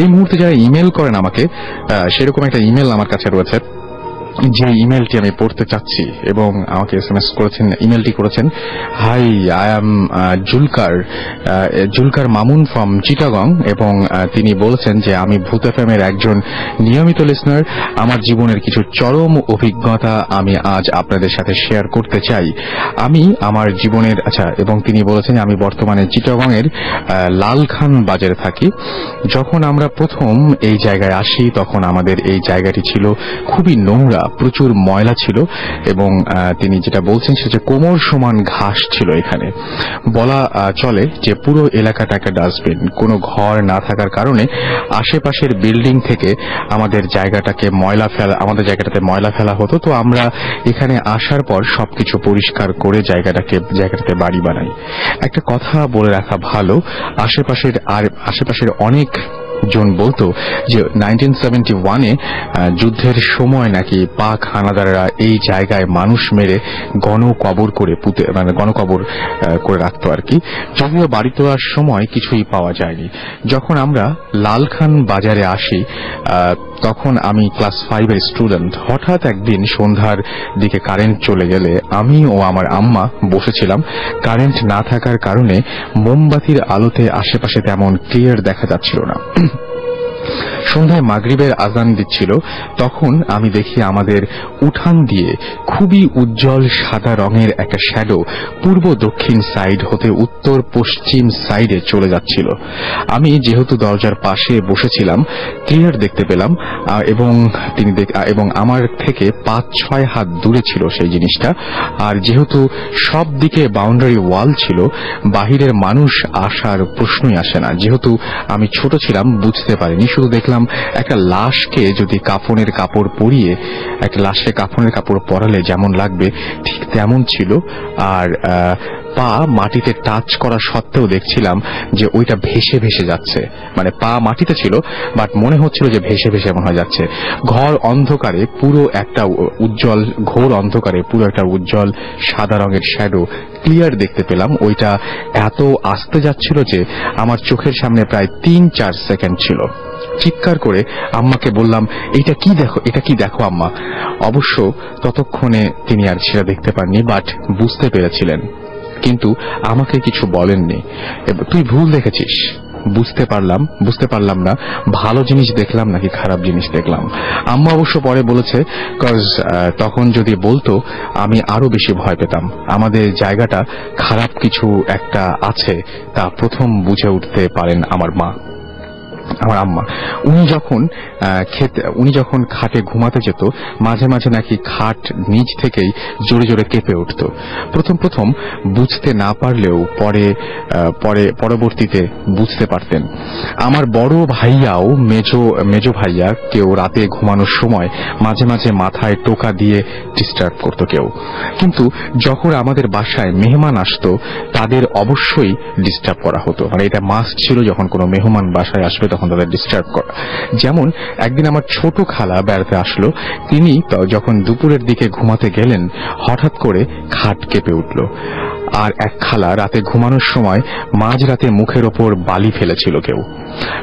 এই মুহূর্তে যারা ইমেল করেন আমাকে, সেরকম একটা ইমেল আমার কাছে রয়েছে, যে ইমেলটি আমি পড়তে চাচ্ছি এবং আমাকে SMS করেছেন, ইমেলটি করেছেন, hi I am Zulkar Mamun from Chittagong, এবং তিনি বলেছেন যে আমি ভূত FM এর একজন নিয়মিত লিসনার। আমার জীবনের কিছু চরম অভিজ্ঞতা আমি আজ আপনাদের সাথে শেয়ার করতে চাই। আমি আমার জীবনের এবং তিনি বলেছেন আমি বর্তমানে চিটাগং এর লালখান বাজারে থাকি। যখন আমরা প্রথম এই জায়গায় আসি তখন আমাদের এই জায়গাটি ছিল খুবই নোংরা, প্রচুর ময়লা ছিল, এবং তিনি যেটা বলছেন সেটা কোমর সমান ঘাস ছিল এখানে। বলা চলে যে পুরো এলাকাটা একটা ডাস্টবিন। কোনো ঘর না থাকার কারণে আশেপাশের বিল্ডিং থেকে আমাদের জায়গাটাতে ময়লা ফেলা হতো। তো আমরা এখানে আসার পর সবকিছু পরিষ্কার করে জায়গাটাতে বাড়ি বানাই। একটা কথা বলে রাখা ভালো, আশেপাশের অনেক জন বলতো যে 1971-এ যুদ্ধের সময় নাকি পাক হানাদাররা এই জায়গায় মানুষ মেরে গণকবর করে রাখতো আর কি। যদিও বাড়ি তোলার সময় কিছুই পাওয়া যায়নি। যখন আমরা লালখান বাজারে আসি তখন আমি ক্লাস 5-এর স্টুডেন্ট। হঠাৎ একদিন সন্ধ্যার দিকে কারেন্ট চলে গেলে আমি ও আমার আম্মা বসেছিলাম। কারেন্ট না থাকার কারণে মোমবাতির আলোতে আশেপাশে তেমন ক্লিয়ার দেখা যাচ্ছিল না। সন্ধ্যায় মাগরিবের আজান দিচ্ছিল, তখন আমি দেখি আমাদের উঠান দিয়ে খুবই উজ্জ্বল সাদা রঙের একটা শ্যাডো পূর্ব দক্ষিণ সাইড হতে উত্তর পশ্চিম সাইডে চলে যাচ্ছিল। আমি যেহেতু দরজার পাশে বসেছিলাম ক্লিয়ার দেখতে পেলাম, এবং আমার থেকে 5-6 হাত দূরে ছিল সেই জিনিসটা। আর যেহেতু সব দিকে বাউন্ডারি ওয়াল ছিল, বাহিরের মানুষ আসার প্রশ্নই আসে না। যেহেতু আমি ছোট ছিলাম বুঝতে পারিনি, শুধু দেখলাম একটা লাশকে যদি কাফনের কাপড় পরালে যেমন লাগবে ঠিক তেমন ছিল। আর পা মাটিতে টাচ করা সত্ত্বেও দেখছিলাম যে ওইটা ভেসে ভেসে যাচ্ছে, মানে পা মাটিতে ছিল বাট মনে হচ্ছিল যে ভেসে ভেসে এমন হয়ে যাচ্ছে। ঘোর অন্ধকারে পুরো একটা উজ্জ্বল সাদা রঙের শ্যাডো ক্লিয়ার দেখতে পেলাম। ওইটা এত আস্তে যাচ্ছিল যে আমার চোখের সামনে প্রায় 3-4 সেকেন্ড ছিল। চিৎকার করে আম্মাকে বললাম, এটা কি দেখো আম্মা। অবশ্য ততক্ষণে তিনি আর সেটা দেখতে পাননি, বাট বুঝতে পেরেছিলেন, কিন্তু আমাকে কিছু বলেননি। তুই ভুল দেখেছিস। বুঝতে পারলাম না ভালো জিনিস দেখলাম নাকি খারাপ জিনিস দেখলাম। আম্মা অবশ্য পরে বলেছে, তখন যদি বলতো আমি আরো বেশি ভয় পেতাম। আমাদের জায়গাটা খারাপ কিছু একটা আছে তা প্রথম বুঝে উঠতে পারেন আমার আম্মা। উনি যখন খাটে ঘুমাতে যেত মাঝে মাঝে নাকি খাট নিচ থেকেই জোরে জোরে কেঁপে উঠত। প্রথম বুঝতে না পারলেও পরবর্তীতে বুঝতে পারতেন। আমার বড় ভাইয়াও মেজো ভাইয়া কেউ রাতে ঘুমানোর সময় মাঝে মাঝে মাথায় টোকা দিয়ে ডিস্টার্ব করত কেউ। কিন্তু যখন আমাদের বাসায় মেহমান আসতো তাদের অবশ্যই ডিস্টার্ব করা হতো, মানে এটা মাস্ট ছিল যখন কোনো মেহমান বাসায় আসবে তখন তাদের ডিস্টার্ব করা। যেমন একদিন আমার ছোট খালা বেড়াতে আসলো, তিনি যখন দুপুরের দিকে ঘুমাতে গেলেন হঠাৎ করে খাট কেঁপে উঠল। আর এক খালা রাতে ঘুমানোর সময় মাঝরাতে মুখের ওপর বালি ফেলেছিল কেউ।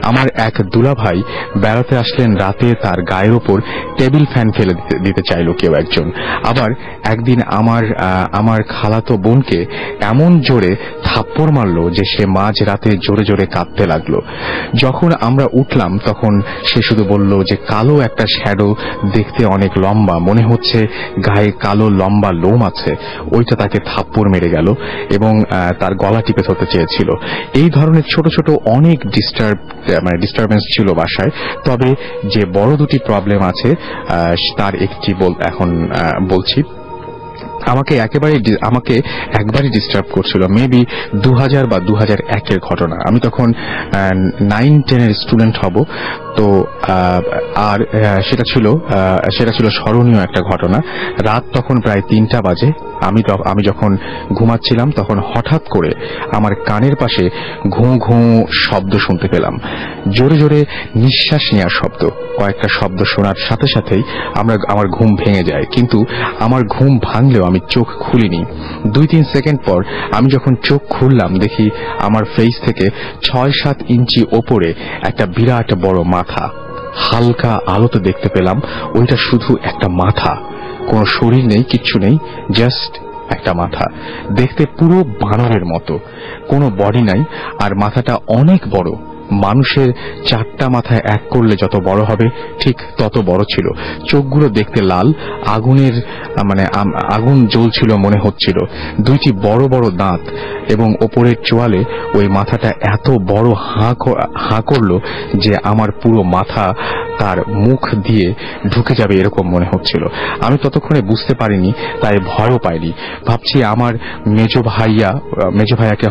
আমার এক দুলাভাই বেড়াতে আসলেন রাতে, তার গায়ের ওপর টেবিল ফ্যান ফেলে দিতে চাইল কেউ একজন। আবার একদিন আমার খালাতো বোনকে এমন জোরে থাপ্পড় মারলো যে সে মাঝরাতে জোরে জোরে কাঁদতে লাগলো। যখন আমরা উঠলাম তখন সে শুধু বলল যে কালো একটা শ্যাডো, দেখতে অনেক লম্বা, মনে হচ্ছে গায়ে কালো লম্বা লোম আছে, ওইটা তাকে থাপ্পড় মেরে গেল এবং তার গলা টিপে ধরতে চেয়েছিল। এই ধরনের ছোট ছোট অনেক ডিস্টারবেন্স ছিল বাসায়। তবে যে বড় দুটি প্রবলেম আছে তার একটি এখন বলছি। আমাকে একবারই ডিস্টার্ব করছিল, মেবি 2000 বা 2001-এর ঘটনা। আমি তখন 9-10-এর স্টুডেন্ট হব। তো আর সেটা ছিল স্মরণীয় একটা ঘটনা। রাত তখন প্রায় 3টা বাজে। আমি যখন ঘুমাচ্ছিলাম তখন হঠাৎ করে আমার কানের পাশে ঘুঁ ঘুঁ শব্দ শুনতে পেলাম, জোরে জোরে নিঃশ্বাস নেওয়ার শব্দ। কয়েকটা শব্দ শোনার সাথে সাথেই আমার ঘুম ভেঙে যায়, কিন্তু আমার ঘুম ভাঙলেও আমি চোখ খুলিনি। 2-3 সেকেন্ড পর আমি যখন চোখ খুললাম দেখি আমার ফেস থেকে 6-7 ইঞ্চি ওপরে একটা বিরাট বড় মাথা। হালকা আলোতে দেখতে পেলাম ওইটা শুধু একটা মাথা, কোনো শরীর নেই, কিচ্ছু নেই, জাস্ট একটা মাথা। দেখতে পুরো বানরের মতো, কোনো বডি নাই, আর মাথাটা অনেক বড়। মানুষের 4টা মাথা এক করলে যত বড় হবে ঠিক তত বড় ছিল। চোখগুলো দেখতে লাল, আগুনের আগুন জ্বলছিল মনে হচ্ছিল। 2টি বড় বড় দাঁত এবং ওপরের চোয়ালে ওই মাথাটা এত বড় হাঁ করলো যে আমার পুরো মাথা তার মুখ দিয়ে ঢুকে যাবে এরকম মনে হচ্ছিল। আমি ততক্ষণে বুঝতে পারিনি, তাই ভয়ও পাইনি। ভাবছি আমার মেজো ভাইয়াকে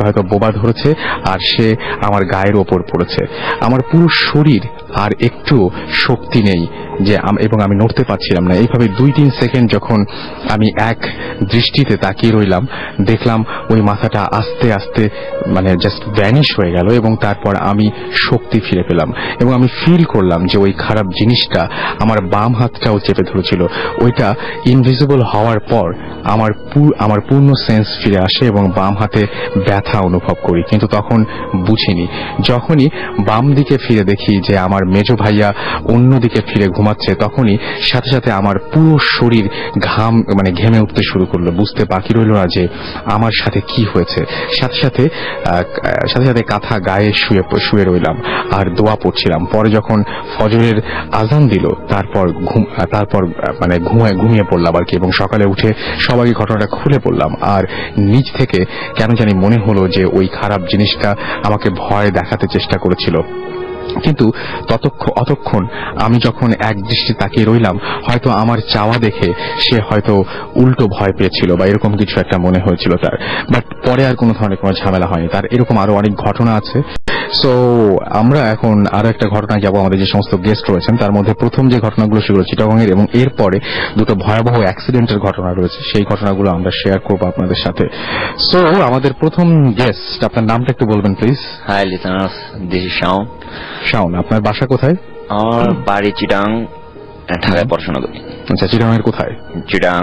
হয়তো বোবা ধরেছে আর সে আমার গায়ের ওপর পড়েছে। আমার পুরো শরীর আর একটু শক্তি নেই এবং আমি নড়তে পারছিলাম না। এইভাবে 2-3 সেকেন্ড যখন আমি এক দৃষ্টিতে তাকিয়ে রইলাম, দেখলাম ওই মাথাটা আস্তে আস্তে জাস্ট ভ্যানিশ হয়ে গেল এবং তারপর আমি শক্তি ফিরে পেলাম এবং আমি ফিল করলাম যে ওই খারাপ জিনিসটা আমার বাম হাতটাও চেপে ধরেছিল। ওইটা ইনভিজিবল হওয়ার পর আমার পূর্ণ সেন্স ফিরে আসে এবং বাম হাতে ব্যথা অনুভব করি, কিন্তু তখন বুঝিনি। যখনই বাম দিকে ফিরে দেখি যে আমার মেজো ভাইয়া অন্যদিকে ফিরে ঘুমাচ্ছে, তখনই সাথে সাথে আমার পুরো শরীর ঘেমে উঠতে শুরু করলো। বুঝতে বাকি রইল না যে আমার সাথে কি হয়েছে। সাথে সাথে কাঁথা গায়ে শুয়ে রইলাম আর দোয়া পড়ছিলাম। পরে যখন ফজরের আজান দিল তারপর ঘুমিয়ে পড়লাম আর কি, এবং সকালে উঠে সবাইকে ঘটনাটা খুলে পড়লাম। আর নিজ থেকে কেন জানি মনে হলো যে ওই খারাপ জিনিসটা আমাকে ভয় দেখাতে চেষ্টা করেছিল। কিন্তু অতক্ষণ আমি যখন এক দৃষ্টি তাকিয়ে রইলাম, হয়তো আমার চাওয়া দেখে সে হয়তো উল্টো ভয় পেয়েছিল বা এরকম কিছু একটা মনে হয়েছিল তার। বাট পরে আর কোনো ধরনের কোনো ঝামেলা হয়নি তার। এরকম আরো অনেক ঘটনা আছে। সো আমরা এখন আরো একটা ঘটনায় যাবো। আমাদের যে সমস্ত গেস্ট রয়েছেন তার মধ্যে প্রথম যে ঘটনাগুলো সেগুলো চিটাগংয়ের, এবং এরপরে দুটো ভয়াবহ অ্যাক্সিডেন্টের ঘটনা রয়েছে, সেই ঘটনাগুলো আমরা শেয়ার করবো আপনাদের সাথে। সো আমাদের প্রথম গেস্ট, আপনার নামটা একটু বলবেন please. Hi listeners, this is Shaon. Shaon, আপনার বাসা কোথায়? আমার বাড়ি চিটাং, ঢাকায় পড়াশোনা করি। আচ্ছা, চিটাগংয়ের কোথায়? চিটাং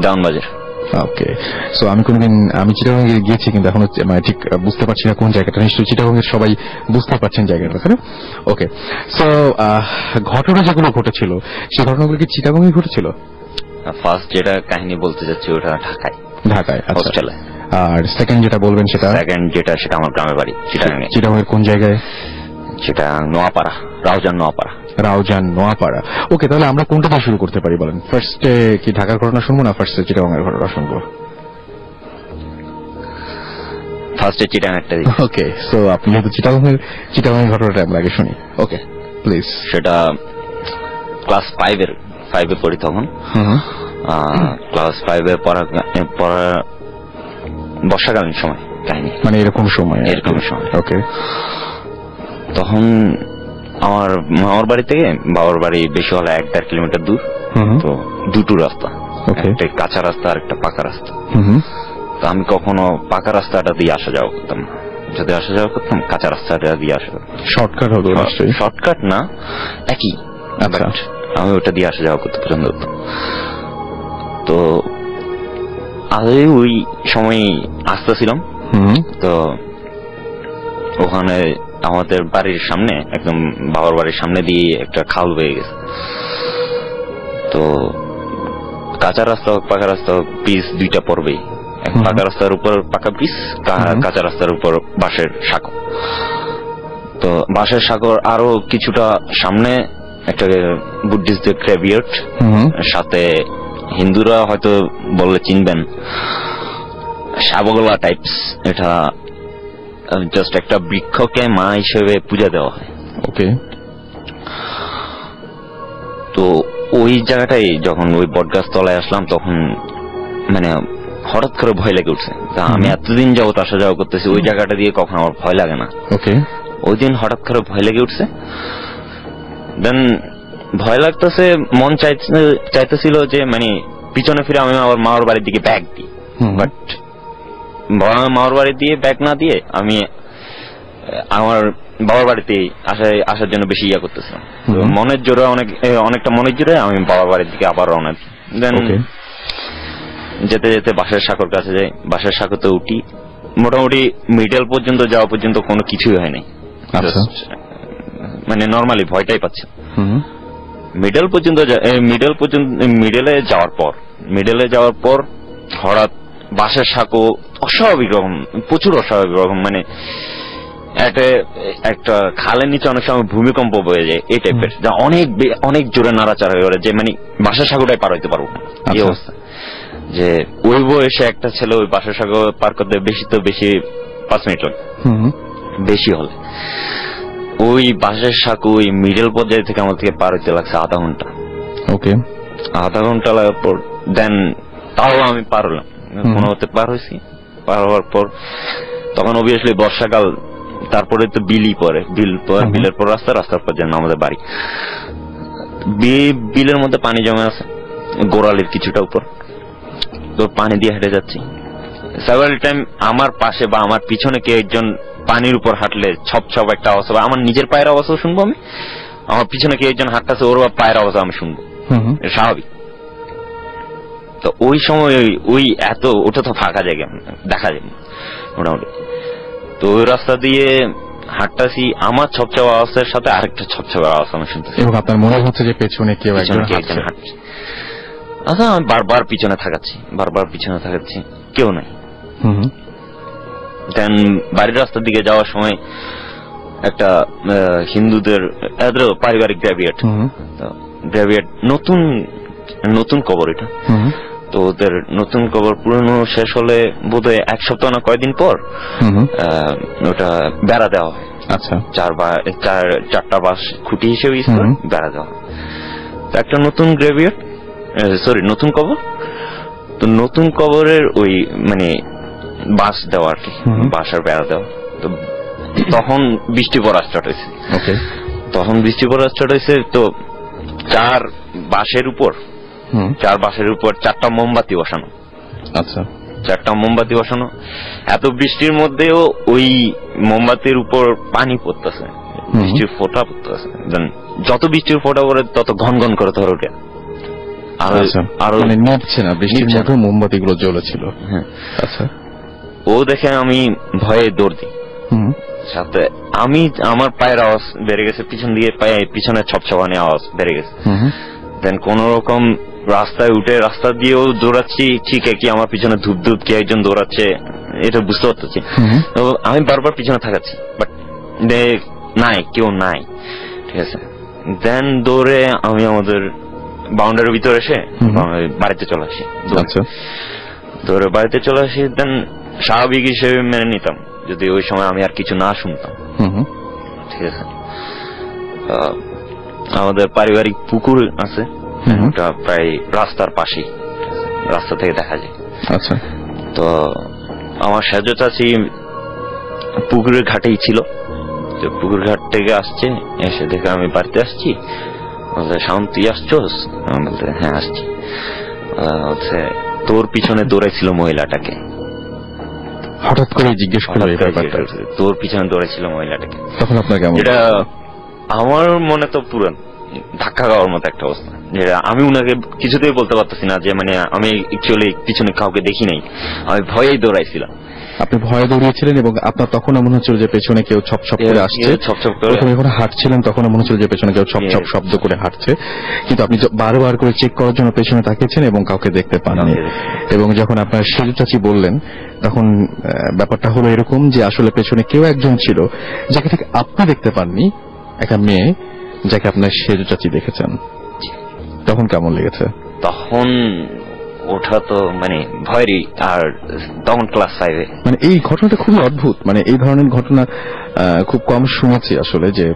ডাউন বাজার। ওকে। সো আমি চিটাগংয়ে গিয়েছি, কিন্তু এখন ঠিক বুঝতে পারছি না কোন জায়গাটা। নিশ্চয়ই চিটাগংয়ের সবাই বুঝতে পারছেন জায়গাটা, তাই না? ওকে। সো ঘটনা যেগুলো ঘটেছিল সেই ঘটনাগুলো কি চিটাগংয়ে ঘটেছিল? ফার্স্ট যেটা কাহিনী বলতে যাচ্ছি ওটা ঢাকায় হোস্টেলে। আর সেকেন্ড যেটা বলবেন সেটা আমার গ্রামের বাড়ি চিটাগাং। চিটাগংয়ের কোন জায়গায়? সেটা নোয়াপাড়া, রাউজান নোয়াপাড়া। ওকে, তাহলে আমরা কোনটা দিয়ে শুরু করতে পারি বলেন? ফার্স্টে কি ঢাকার ঘটনা শুনবো না ফার্স্টে চিটাগংয়ের ঘটনা শুনবো? ফার্স্টে চিটাং একটা। ওকে, সো আপনি যেহেতু চিটাগংয়ের ঘটনাটা আমরা আগে শুনি। Okay please. সেটা ক্লাস 5-এ পড়ি তখন। ক্লাস 5-এ পড়া বর্ষাকালীন সময় কাহিনী, এরকম সময়। ওকে। তখন আমার মামার বাড়ি থেকে বাবার বাড়ি বেশি হলে 1-1.5 কিলোমিটার দূর। তো দুটো রাস্তা, একটা কাঁচা রাস্তা আর একটা পাকা রাস্তা। তো আমি কখনো পাকা রাস্তাটা দিয়ে আসা যাওয়া করতাম, যদি আসা যাওয়া করতাম কাঁচা রাস্তাটা দিয়ে আসা। শর্টকাট হতো? শর্টকাট না, একই। আমি ওটা দিয়ে আসা যাওয়া করতে পছন্দ করতাম। তো আগে ওই সময় আসতেছিলাম, তো ওখানে আমাদের বাড়ির সামনে, একদম বাবার বাড়ির সামনে দিয়ে একটা খাল বয়ে গেছে। তো কাঁচা রাস্তা হোক পাকা রাস্তা হোক, পিচ দুইটা পড়বেই। পাকা রাস্তার উপর পাকা পিচ, কাঁচা রাস্তার উপর বাঁশের সাঁকো। তো বাঁশের সাঁকোর আরো কিছুটা সামনে একটা বুদ্ধিস্টদের গ্রেভিয়ার্ড, সাথে হিন্দুরা হয়তো বললে চিনবেন, সাবগোলা টাইপস। এটা জাস্ট একটা বৃক্ষকে মা হিসেবে পূজা দেওয়া হয়। ওকে। তো ওই জায়গাটাই যখন ওই বটগাছ তলায় আসলাম, তখন হঠাৎ করে ভয় লেগে উঠছে। আমি এতদিন যাবত আসা যাওয়া করতেছি ওই জায়গাটা দিয়ে, কখন আমার ভয় লাগে না। ওকে। ওই দিন হঠাৎ করে ভয় লেগে উঠছে। দেন ভয় লাগতেছে, মন চাইতেছিল যে পিছনে ফিরে আমি আমার মামার বাড়ির দিকে ব্যাগ দিই। বাট মামার বাড়ি দিয়ে ব্যাগ না দিয়ে আমি আমার বাবার বাড়িতে আসার জন্য বেশি করতেছিলাম। মনের জোরে, অনেকটা মনের জোরে আমি বাবার বাড়ির দিকে আবার রওনা দিই। দেন Okay. যেতে যেতে বাসার সাঁকোর কাছে যাই, বাসার সাঁকোতে উঠি, মোটামুটি মিডল পর্যন্ত যাওয়া পর্যন্ত কোনো কিছুই হয় নাই, আচ্ছা। মানে নর্মালি ভয়টাই পাচ্ছে। হুম মিডল পর্যন্ত মিডলে যাওয়ার পর হঠাৎ বাসার সাঁকো অস্বাভাবিক রকম, প্রচুর অস্বাভাবিক রকম, মানে একটা খালের নিচে অনেক সময় ভূমিকম্প বয়ে যায় এই টাইপের, যা অনেক জোরে নাড়াচাড়া হয়ে গেলে যে মানে বাসার সাঁকোটাই পার হইতে পারবো না এই অবস্থা। যে ওই বয়সে একটা ছেলে ওই বাসার সাঁকো পার করতে বেশি 5 মিনিট লাগে, বেশি হলে। ওই বাসার সাঁকো ওই মিডল পর্যায়ে থেকে আমার থেকে পার হইতে লাগছে আধা ঘন্টা। ওকে, আধা ঘন্টা লাগার পর দেন তাও আমি পার হলাম, কোনো মতে পার হয়েছি। পার হওয়ার পর তখন অবভিয়াসলি বর্ষাকাল, তারপরে তো বিলের পর রাস্তার পর যেন আমাদের বাড়ি। বিলের মধ্যে পানি জমে আছে গোড়ালির কিছুটা উপর, তো পানি দিয়ে হেঁটে যাচ্ছি। সেভারাল টাইম আমার পাশে বা আমার পিছনে কেউ একজন পানির উপর হাঁটলে ছপ একটা আওয়াজ হবে, আমার নিজের পায়ের আওয়াজও শুনবো আমি, আমার পিছনে কেউ একজন হাঁটতেছে ওর পায়ের আওয়াজ আমি শুনবো, স্বাভাবিক। তো ওই সময় ওটা তো ফাঁকা জায়গা, দেখা যায় মোটামুটি। তো ওই রাস্তা দিয়ে হাঁটতাছি, আমার ছপছাপ আওয়াজের সাথে আরেকটা ছপছাপ আওয়াজ আমি শুনতেছি, এবং আপনার মনে হচ্ছে যে পেছনে কেউ একজন হাঁটছে। আচ্ছা, আমি বারবার পিছনে থাকাচ্ছি, কেউ নাই। দেন বাড়ির রাস্তার দিকে যাওয়ার সময় একটা হিন্দুদের পারিবারিক গ্র্যাভিয়েট, নতুন কবর এটা। তো ওদের নতুন কবর পুরনো শেষ হলে বোধহয় 1 সপ্তাহ না কয়েকদিন পর ওটা বেড়া দেওয়া হয়। আচ্ছা, 4টা বাঁশ খুঁটি হিসেবে বেড়া দেওয়া হয়। একটা নতুন কবর, তো নতুন কবরের ওই মানে বাঁশ দেওয়া আর কি, বাঁশের বেড়া দেওয়া। তো তখন বৃষ্টি পড়া স্টার্ট হয়েছে, তো 4 বাঁশের উপর 4টা মোমবাতি বসানো। আচ্ছা, 4টা মোমবাতি বসানো। এত বৃষ্টির মধ্যেও ওই মোমবাতির উপর পানি পড়তেছে, বৃষ্টির ফোঁটা পড়তেছে। যত বৃষ্টির ফোঁটা পড়ে তত ঘন ঘন করে ধরে ওঠে, আরো মানে নিভছে না, বৃষ্টির মধ্যে মোমবাতি গুলো জ্বলেছিল। আচ্ছা, ও দেখে আমি ভয়ে দৌড় দিই, সাথে আমার পায়ের আওয়াজ বেড়ে গেছে, পিছনে ছপছপানি আওয়াজ বেড়ে গেছে। দেন কোন রকম রাস্তায় উঠে রাস্তা দিয়েও দৌড়াচ্ছি, ঠিক কি আমার পিছনে ধূপ কে একজন দৌড়াচ্ছে এটা বুঝতে পারতেছি। তো আমি বারবার পিছনে থাকাচ্ছি, বাট কেউ নাই, ঠিক আছে। দেন দৌড়ে আমি আমাদের বাউন্ডারির ভিতরে এসে বাড়িতে চলে আসি। দৌড়ে বাড়িতে চলে আসি। দেন স্বাভাবিক হিসেবে মেনে নিতাম যদি ওই সময় আমি আর কিছু না শুনতাম, ঠিক আছে। আমাদের পারিবারিক পুকুর আছে, ওটা প্রায় রাস্তার পাশেই, রাস্তা থেকে দেখা যায়। আচ্ছা, তো আমার সেজ চাচি পুকুরের ঘাটেই ছিল, তো পুকুর ঘাট থেকে আসছে, এসে দেখে আমি বাড়িতে আসছি, বলতে শাওন তুই আসছোস? বলতে হ্যাঁ আসছি। বলছে তোর পিছনে দৌড়াইছিল মহিলাটাকে। হঠাৎ করে জিজ্ঞেস করলো তোর পিছনে দৌড়াইছিল মহিলাটাকে। তখন আপনার কেমন? এটা আমার মনে তো পুরান ধাক্কা খাওয়ার মতো একটা অবস্থা, যে আমি উনাকে কিছুতেই বলতে পারতেছি না যে মানে আমি অ্যাকচুয়ালি পিছনে কাউকে দেখি নাই, আমি ভয়েই দৌড়াইছিলাম। আপনি ভয়ে দৌড়িয়েছিলেন এবং আপনার তখন মনে হচ্ছিল যে পেছনে কেউ ছপ করে আসছে, প্রথমে যখন হাঁটছিলেন তখন মনে হচ্ছিল যে পেছনে কেউ ছপ শব্দ করে হাঁটছে, কিন্তু আপনি বারবার করে চেক করার জন্য পেছনে তাকিয়েছেন এবং কাউকে দেখতে পাননি। এবং যখন আপনার সেজু চাচি বললেন তখন ব্যাপারটা হলো এরকম যে আসলে পেছনে কেউ একজন ছিল যাকে ঠিক আপনি দেখতে পাননি, একটা মেয়ে যাকে আপনার সেজু চাচি দেখেছেন। তখন কেমন লেগেছে? তখন ওঠা তো মানে ভয়েরই, আর তখন ক্লাস 5-এ। মানে এই ঘটনাটা খুবই অদ্ভুত, মানে এই ধরনের ঘটনা খুব কম শুনেছি আসলে, যে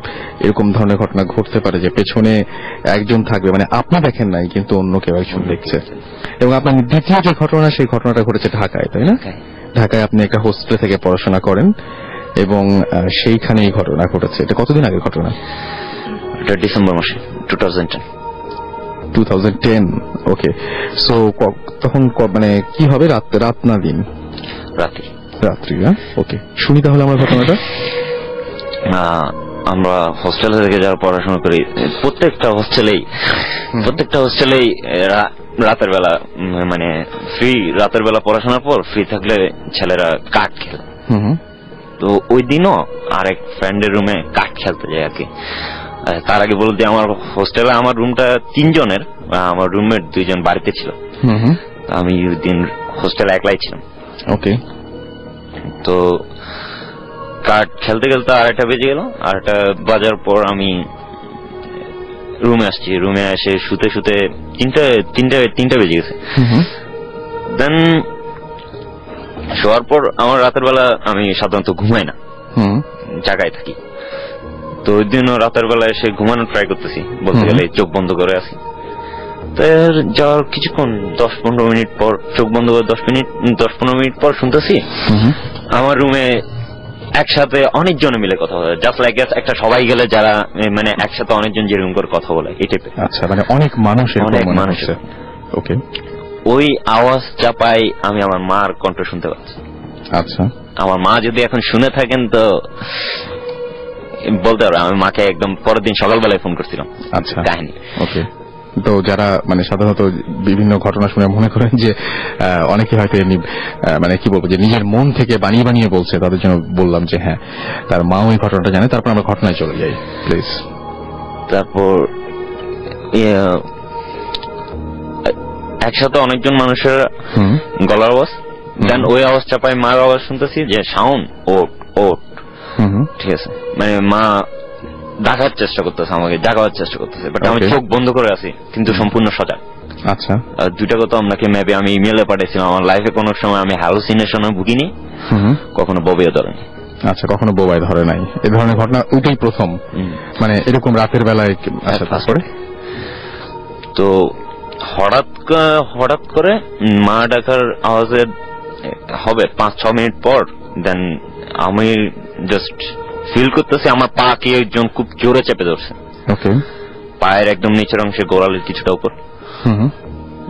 এরকম ধরনের ঘটনা ঘটতে পারে যে পেছনে একজন থাকবে, মানে আপনি দেখেন নাই কিন্তু অন্য কেউ একজন দেখছে। এবং আপনার দ্বিতীয় যে ঘটনা, সেই ঘটনাটা ঘটেছে ঢাকায়, তাই না? ঢাকায় আপনি একটা হোস্টেলে থেকে পড়াশোনা করেন এবং সেইখানে এই ঘটনা ঘটেছে। এটা কতদিন আগের ঘটনা? এটা ডিসেম্বর মাসে 2010। ওকে, সো তখন মানে কি হবে, রাত না দিন? রাত্রি। ওকে, শুনি তাহলে আমার ঘটনাটা। আমরা হোস্টেলে থেকে যারা পড়াশোনা করি, প্রত্যেকটা হোস্টেলেই রাতের বেলা মানে রাতের বেলা পড়াশোনার পর ফ্রি থাকলে ছেলেরা কার্ড খেলে। তো ওই দিনও আরেক ফ্রেন্ডের রুমে কার্ড খেলতে যায় আর কি। তার আগে বলতে আমার হোস্টেলে আমার রুমটা 3 জনের, আমার রুমমেট 2 জন বাড়িতে ছিল, আমি ওই দিন হোস্টেলে একলাই ছিলাম। ওকে। তো কার্ড খেলতে খেলতে 2:30 বেজে গেল। 2:30 বাজার পর আমি রুমে আসছি, রুমে এসে শুতে শুতে 3টা বেজে গেছে। দেন শোয়ার পর আমার রাতের বেলা আমি সাধারণত ঘুমাই না, জাগায় থাকি। তো ওই দিনও রাতের বেলা এসে ঘুমানোর ট্রাই করতেছি, বলতে গেলে চোখ বন্ধ করে আছি। তো যাওয়ার কিছুক্ষণ 10-15 মিনিট পর চোখ বন্ধ করে 10-15 মিনিট পর শুনতেছি আমার রুমে একসাথে অনেকজন মিলে কথা বলে, জাস্ট লাইক একটা সবাই গেলে যারা মানে একসাথে অনেকজন যেরকম করে কথা বলে এই টাইপের। আচ্ছা, মানে অনেক মানুষ। ওকে। ওই আওয়াজ চাপাই আমি আমার মার কণ্ঠ শুনতে পাচ্ছি। আচ্ছা। আমার মা যদি এখন শুনে থাকেন তো বলতে পারবো, আমি মাকে একদম পরের দিন সকালবেলায় ফোন করছিলাম। আচ্ছা, কাহিনী। ওকে। তো যারা মানে সাধারণত বিভিন্ন ঘটনা শুনে মনে করেন যে অনেকে হয়তো মানে কি বলবো যে নিজের মন থেকে বানিয়ে বানিয়ে বলছে, তাদের জন্য বললাম যে হ্যাঁ তার মা ওই ঘটনাটা জানে। তারপর আমরা ঘটনায় চলে যাই প্লিজ। তারপর একসাথে অনেকজন মানুষের গলার আওয়াজ, দেন ওই আওয়াজ চাপাই মার আওয়াজ শুনতেছি যে সাউন্ড ওট ওট। ঠিক আছে, মানে মা ডাকার চেষ্টা করতেছে, আমাকে জাগাবার চেষ্টা করতেছে, বাট আমি চোখ বন্ধ করে আছি কিন্তু সম্পূর্ণ সজাগ। আচ্ছা। 2টা কথা আপনাকে ম্যাপে আমি ইমেলে পাঠিয়েছিলাম। আমার লাইফে কোনো সময় আমি হ্যালুসিনেশনে ভুগিনি, কখনো বোবায় ধরেনি। আচ্ছা, কখনো বোবায় ধরে নাই, এই ধরনের ঘটনা ওইটাই প্রথম, মানে এরকম রাতের বেলায়। আচ্ছা, তারপরে তো হঠাৎ করে মা ডাকার আওয়াজে হবে 5-6 মিনিট পর দেন আমি জাস্ট ফিল করতেছি আমার পা কে একজন খুব জোরে চেপে ধরছে। ওকে। পায়ের একদম নিচের অংশে গোড়ালির কিছুটা উপর,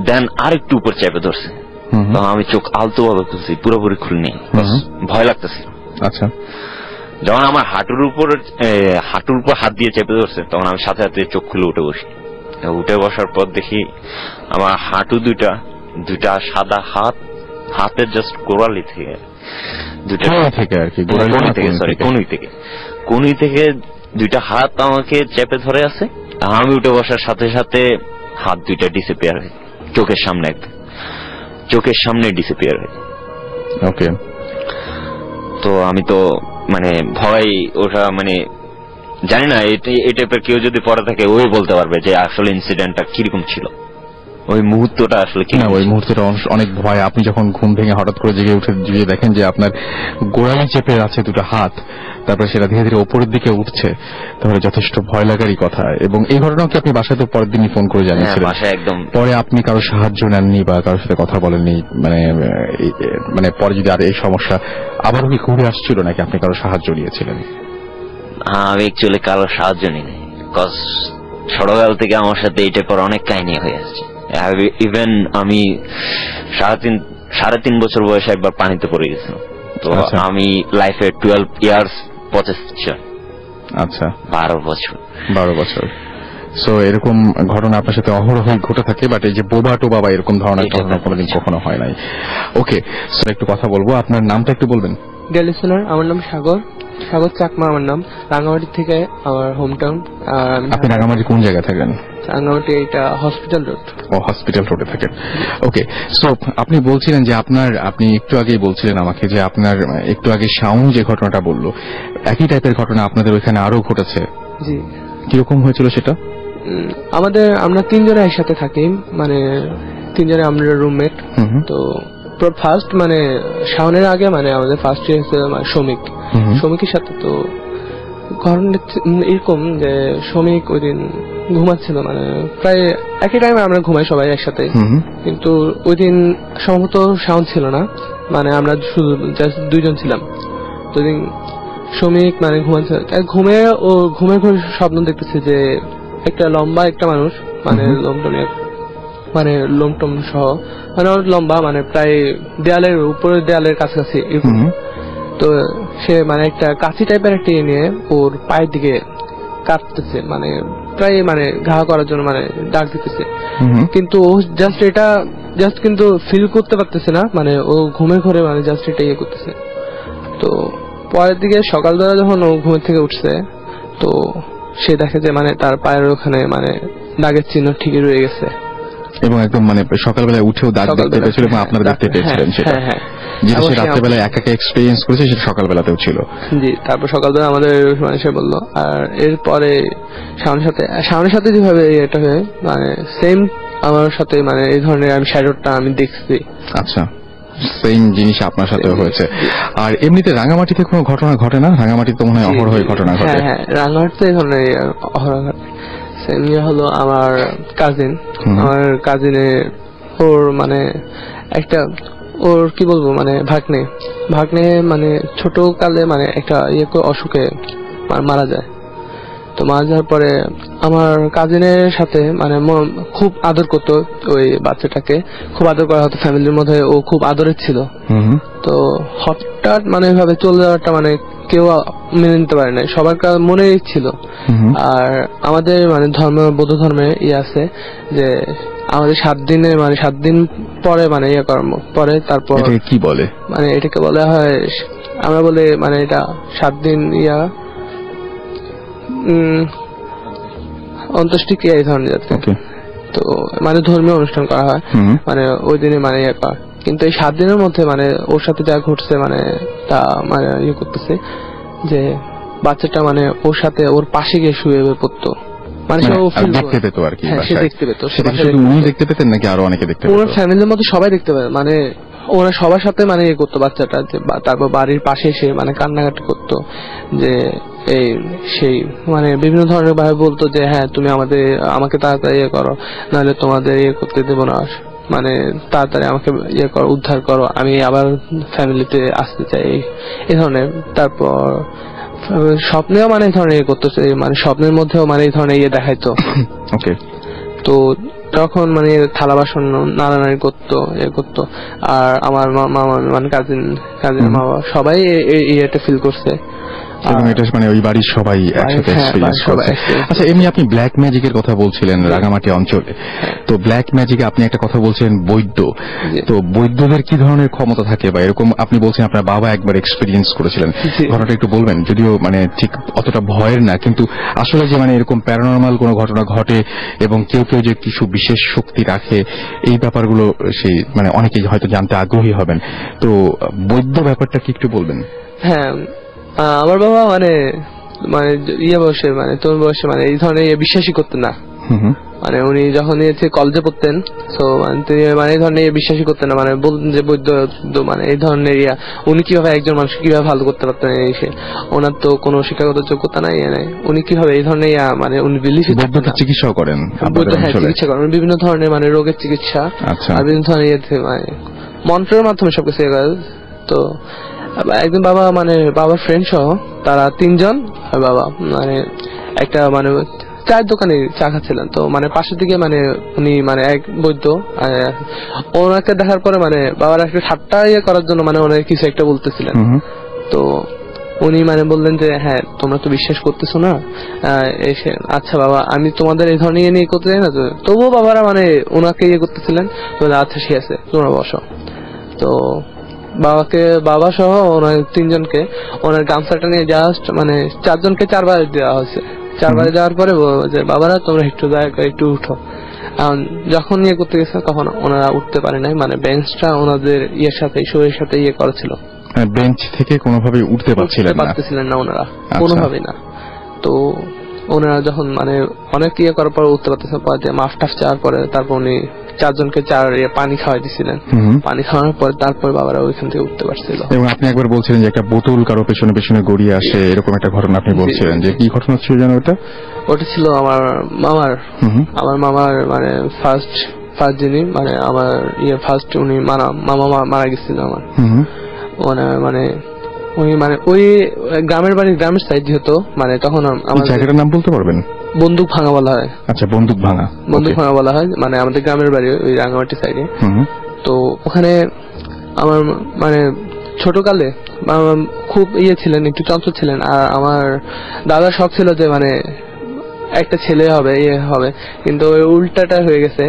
দেন আরেকটু উপর চেপে ধরছে। আমি চোখ আলতো ভাবে খুলছি, পুরোপুরি খুলিনি, ভয় লাগতেছে। আচ্ছা। যখন আমার হাঁটুর উপর হাত দিয়ে চেপে ধরছে তখন আমি সাথে সাথে চোখ খুলে উঠে বসি। উঠে বসার পর দেখি আমার হাঁটু দুইটা সাদা হাতের জাস্ট গোড়ালি থেকে কনুই থেকে 2টা হাত আমাকে চেপে ধরে আছে। আমি উঠে বসার সাথে সাথে হাত 2টা ডিসঅ্যাপিয়ার হয় চোখের সামনে ডিসঅ্যাপিয়ার হয়। ওকে। তো আমি তো মানে ভয় ওঠা, মানে জানি না এই টাইপের কেউ যদি পড়ে থাকে ওই বলতে পারবে যে আসলে ইনসিডেন্টটা কিরকম ছিল, ওই মুহূর্তটা আসলে কি। ওই মুহূর্তটা অনেক ভয়। আপনি যখন ঘুম ভেঙে হঠাৎ করে জেগে উঠে দেখেন যে আপনার গোড়ালি চেপে আছে 2টা হাত, তারপরে সেটা ধীরে ধীরে উপরের দিকে উঠছে, তাহলে যথেষ্ট ভয় লাগারই কথা। এবং এই ঘটনাকে আপনি বাসায় তো পরের দিনই ফোন করে জানিয়েছিলেন। বাসায় একদম। পরে আপনি কারোর সাহায্য নেননি বা কারোর সাথে কথা বলেননি? মানে পরে যদি আর এই সমস্যা আবারও কি ঘুরে আসছিল নাকি আপনি কারোর সাহায্য নিয়েছিলেন? আমি অ্যাকচুয়ালি কারোর সাহায্য নিই, কজ ছোটকাল থেকে আমার সাথে এই টাইপের অনেক কাহিনী হয়ে আসছে। ইভেন আমি 3.5 বছর বয়সে একবার পানিতে পড়ে গেছিলাম। তো আমি লাইফে 12 ইয়ার্স পচেছি। আচ্ছা, 12 বছর। সো এরকম ঘটনা আপনার সাথে অহরহই ঘটে থাকে, বাট এই যে বোবা টোবা বা এরকম ধরনের ঘটনা কোনোদিন কখনো হয় নাই। ওকে, সো একটু কথা বলবো, আপনার নামটা একটু বলবেন? লিসেনার, আমার নাম সাগর চাকমা, আমার নাম। রাঙ্গামাটি থেকে আমার হোম টাউন। আপনি রাঙ্গামাটি কোন জায়গায় থাকেন? রাঙ্গামাটি এটা হসপিটাল রোড। ও, হসপিটাল রোডে থাকেন। ওকে, সো আপনি বলছিলেন যে আপনি একটু আগেই বলছিলেন আমাকে যে আপনার একটু আগে শাওন যে ঘটনাটা বললো, একই টাইপের ঘটনা আপনাদের ওইখানে আরো ঘটেছে। জি। কিরকম হয়েছিল সেটা? আমরা 3 জনে একসাথে থাকি, মানে 3 জনে আমরা রুমমেট। তো ফার্স্ট মানে শাওনের আগে মানে আমাদের ফার্স্ট ইয়ার ছিল শ্রমিকের সাথে। তো ঘটনা এরকম যে শ্রমিক ওই দিন ঘুমাচ্ছিল, মানে প্রায় একই টাইমে আমরা ঘুমাই সবাই একসাথে, কিন্তু ওই দিন সম্ভবত শাওন ছিল না, মানে আমরা শুধু জাস্ট 2 জন ছিলাম। তো ওই দিন শ্রমিক মানে ঘুমাচ্ছে, ঘুমের ঘরে স্বপ্ন দেখতেছে যে একটা লম্বা একটা মানুষ, মানে লোমটম সহ, মানে অনেক লম্বা, মানে প্রায় দেয়ালের কাছাকাছি এরকম। তো সে মানে একটা কাঁচি টাইপের একটা নিয়ে ওর পায়ের দিকে কাটতেছে, মানে প্রায় মানে ঘা করার জন্য মানে ডাক দিতেছে, কিন্তু ও জাস্ট কিন্তু ফিল করতে পারতেছে না, মানে ও ঘুমের ঘরে মানে জাস্ট এটা ইয়ে করতেছে। তো পরের দিকে সকালবেলা যখন ও ঘুমের থেকে উঠছে, তো সে দেখে যে মানে তার পায়ের ওখানে মানে দাগের চিহ্ন ঠিকই রয়ে গেছে, এবং একদম মানে সকালবেলায় উঠেও দাগ দেখতে পেয়েছিল এবং আপনারা দেখতে পেয়েছিলেন সেটা, যেটা সে রাত্রেবেলায় একা এক্সপেরিয়েন্স করেছে সেটা সকালবেলাতেও ছিল। জি, তারপর সকালবেলা আমাদের সে বললো। আর এরপরে শাওনের সাথে যেভাবে এটা হয় মানে সেম আমার সাথে মানে এই ধরনের আমি শ্যাডোটা আমি দেখছি। আচ্ছা, সেম জিনিস আপনার সাথেও হয়েছে। আর এমনিতে রাঙামাটিতে কোনো ঘটনা ঘটে না? রাঙামাটিতে তো মনে হয় অহরহ ঘটনা ঘটে। হ্যাঁ, রাঙামাটিতে এই ধরনের অহরহ ঘটে। সেম হলো আমার কাজিনের ওর মানে একটা ওর কি বলবো মানে ভাগ্নে মানে ছোট কালে মানে একটা অসুখে মারা যায়। তো মারা যাওয়ার পরে আমার কাজিনের সাথে মানে খুব আদর করতো, ওই বাচ্চাটাকে খুব আদর করা হতো, ফ্যামিলির মধ্যে ও খুব আদরের ছিল। তো হঠাৎ মানে এভাবে চলে যাওয়াটা মানে কেউ মেনে নিতে পারে না, সবার মনেই ছিল। আর আমাদের মানে বৌদ্ধ ধর্মে আছে যে আমাদের 7 দিন পরে মানে পরে তারপর কি বলে মানে এটাকে বলা হয়, আমরা বলে মানে এটা 7 দিন অন্ত্যেষ্টিক্রিয়া এই ধরনের যাতে। তো মানে ধর্মীয় অনুষ্ঠান করা হয় মানে ওই দিনে মানে কিন্তু এই 7 দিনের মধ্যে মানে ওর সাথে যা ঘটছে মানে তা মানে করতেছে যে বাচ্চাটা মানে ওর সাথে ওর পাশে গিয়ে শুয়ে পড়তো, মানে দেখতে পেত আর কি। সে দেখতে পেত, উনি দেখতে পেতেন নাকি আরো অনেকে দেখতে পেত? পুরো ফ্যামিলির মধ্যে সবাই দেখতে পেত, মানে ওরা সবার সাথে মানে করতো বাচ্চাটা, যে তারপর বাড়ির পাশে এসে মানে কান্নাকাটি করতো, যে এই সেই মানে বিভিন্ন ধরনের ভাবে বলতো যে হ্যাঁ তুমি আমাকে তাড়াতাড়ি করো, নাহলে তোমাদের করতে দেবো না, মানে তাড়াতাড়ি আমাকে করো, উদ্ধার করো, আমি আবার ফ্যামিলিতে আসতে চাই এই ধরনের। তারপর স্বপ্নেও মানে এই ধরনের করতেছে, মানে স্বপ্নের মধ্যেও মানে এই ধরনের দেখাইতো। তো তখন মানে থালা বাসন নাড়ানাড়ি করতো করতো। আর আমার মামা মানে কাজিন মামা সবাই এটা ফিল করছে, এবং এটা মানে ওই বাড়ির সবাই একসাথে এক্সপেরিয়েন্স করছে। আচ্ছা, এমনি আপনি ব্ল্যাক ম্যাজিকের কথা বলছিলেন রাঙামাটি অঞ্চলে, তো ব্ল্যাক ম্যাজিকে আপনি একটা কথা বলছেন বৈদ্য, তো বৈদ্যদের কি ধরনের ক্ষমতা থাকে বা এরকম আপনি বলছেন আপনার বাবা একবার এক্সপেরিয়েন্স করেছিলেন, ঘটনাটা একটু বলবেন? যদিও মানে ঠিক অতটা ভয়ের না, কিন্তু আসলে যে মানে এরকম প্যারানর্মাল কোনো ঘটনা ঘটে এবং কেউ যে কিছু বিশেষ শক্তি রাখে, এই ব্যাপারগুলো সেই মানে অনেকেই হয়তো জানতে আগ্রহী হবেন, তো বৈদ্য ব্যাপারটা কি একটু বলবেন? হ্যাঁ, আমার বাবা মানে বয়সে মানে তোর বয়সে মানে এই ধরনের বিশ্বাসই করতেন না। মানে উনি যখন কলেজে পড়তেন, তো তিনি মানে এই ধরনের বিশ্বাসই করতেন না, মানে বলতেন যে বৈদ্য মানে এই ধরনের উনি কিভাবে একজন মানুষ কিভাবে ভালো করতে পারতেন, ওনার তো কোনো শিক্ষাগত যোগ্যতা নাই, উনি কিভাবে এই ধরনের মানে উনি বিলিফই চিকিৎসা করেন, চিকিৎসা করেন বিভিন্ন ধরনের মানে রোগের চিকিৎসা, আর বিভিন্ন ধরনের মানে মন্ত্রের মাধ্যমে সবকিছু। তো একদিন বাবা মানে বাবার ফ্রেন্ড সহ তারা 3 জন, আর বাবা মানে একটা মানে চায়ের দোকানে চা খাচ্ছিলেন। তো মানে পাশের দিকে মানে উনি মানে এক বৈদ্য ওনাকে দেখার পরে মানে বাবার একটা ঠাট্টা করার জন্য মানে ওনাকে কিছু একটা বলতেছিলেন। তো উনি মানে বললেন যে হ্যাঁ তোমরা তো বিশ্বাস করতেছো না, এসে আচ্ছা বাবা আমি তোমাদের এই ধরনের নিয়ে করতে চাই না, তো তবুও বাবারা মানে ওনাকে করতেছিলেন। বলে আচ্ছা ঠিক আছে তোমরা বসো। তো বাবা সহ ওনার 3 জনকে ওনার গামছাটা নিয়ে জাস্ট মানে 4 জনকে 4 বার দেওয়া হয়েছে। 4 বারে যাওয়ার পরে যে বাবারা তোমরা একটু দয়া করে একটু উঠো। যখন করতে গেছে তখন ওনারা উঠতে পারে নাই, মানে বেঞ্চটা ওনাদের সাথে শরীরের সাথে করেছিল, বেঞ্চ থেকে কোনোভাবে উঠতে পারছিলেন না ওনারা, কোনোভাবেই না। তো ওনারা যখন মানে অনেক করার পর উঠতে পারতেছেন, মাফ টাফ চাওয়ার পরে তারপর উনি 4 জনকে 4 পানি খাওয়াই দিছিলেন। পানি খাওয়ানোর পর তারপর বাবারা ওইখান থেকে উঠতে পারছিল। এবং আপনি একবার বলছিলেন যে একটা বোতল কারো পেছনে পেছনে গড়িয়ে আসে, এরকম একটা ঘটনা আপনি বলছিলেন, যে কি ঘটনা ছিল জানো ওটা ছিল আমার মামার মানে ফার্স্ট যিনি মানে আমার ফার্স্ট উনি মামা মারা গেছিল আমার। মানে উনি মানে ওই গ্রামের সাইড যেহেতু মানে তখন আমার জায়গাটার নাম বলতে পারবেন? বন্দুক ভাঙা বলা হয়। আচ্ছা, বন্দুক ভাঙা বলা হয়, মানে আমাদের গ্রামের বাড়ি ওই রাঙামাটি সাইডে। তো ওখানে আমার মানে ছোটকালে খুব ছিলেন, একটু চঞ্চল ছিলেন। আর আমার দাদার শখ ছিল যে মানে একটা ছেলে হবে ইয়ে হবে, কিন্তু ওই উল্টাটা হয়ে গেছে।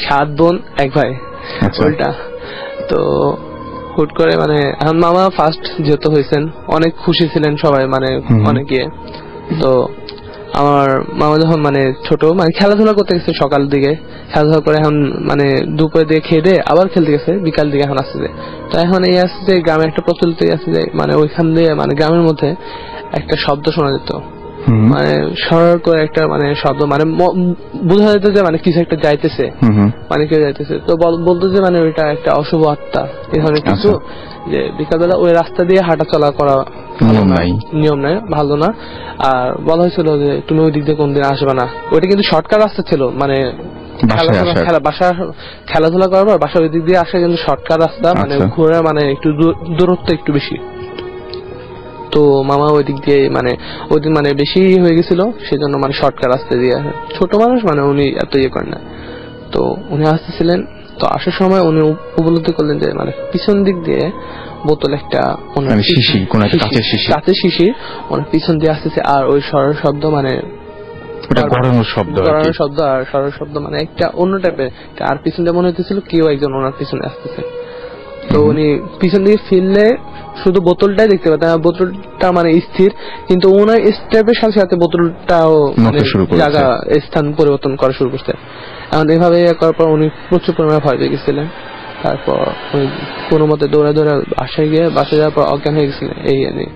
7 বোন 1 ভাই, উল্টা। তো হুট করে মানে এখন মামা ফার্স্ট যেহেতু হয়েছেন, অনেক খুশি ছিলেন সবাই, মানে অনেকে। তো আমার মামা যখন মানে ছোট, মানে খেলাধুলা করতে গেছে সকাল দিকে, খেলাধুলা করে এখন মানে দুপুরে দিয়ে খেয়ে দিয়ে আবার খেলতে গেছে, বিকাল দিকে এখন আসছে। তো এখন এই আসছে যে গ্রামে একটা প্রচলিত আছে যে মানে ওইখান দিয়ে মানে গ্রামের মধ্যে একটা শব্দ শোনা যেত, মানে সর করে একটা মানে শব্দ, মানে বোঝা যেত যে মানে কিছু একটা যাইতেছে, মানে কেউ যাইতেছে। তো বলতো যে মানে ওইটা একটা অশুভ আত্মা এই ধরনের কিছু, যে বিকালবেলা ওই রাস্তা দিয়ে হাঁটা চলা করা নিয়ম নাই, ভালো না। আর বলা হয়েছিল যে তুমি ওই দিক দিয়ে কোনদিন আসবে না। ওইটা কিন্তু শর্টকাট রাস্তা ছিল, মানে খেলাধুলা করার পর বাসা ওই দিক দিয়ে আসা কিন্তু শর্টকাট রাস্তা, মানে ঘোরা মানে একটু দূরত্ব একটু বেশি। তো মামা ওই দিক দিয়ে মানে ওই দিন মানে বেশি হয়ে গেছিল, সেজন্য মানে শর্টকাট রাস্তা দিয়ে আসে। ছোট মানুষ মানে উনি এত ইয়ে করেন না। তো উনি আসতেছিলেন, তো আসার সময় উনি উপলব্ধি করলেন যে মানে পিছন দিক দিয়ে বোতল একটা কাঁচের শিশি ওনার পিছন দিয়ে আসতেছে, আর ওই সরল শব্দ মানে গড়ানোর শব্দ আর সরল শব্দ মানে একটা অন্য টাইপের, আর পিছন দিয়ে মনে হতেছিল কেউ একজন ওনার পিছনে আসতেছে। তো উনি পিছন দিকে ফিরলে শুধু বোতলটাই দেখতে পেতেন, বোতলটা মানে স্থির, কিন্তু ওনার স্টেপের সাথে সাথে বোতলটাও জায়গা স্থান পরিবর্তন করা শুরু করছে। এখন এইভাবে করার পর উনি প্রচুর পরিমাণে ভয় পেয়ে গেছিলেন। তারপর উনি কোনো মতে দৌড়ে বাসায় গিয়ে বাসায় যাওয়ার পর অজ্ঞান হয়ে গেছিলেন এই নিয়ে।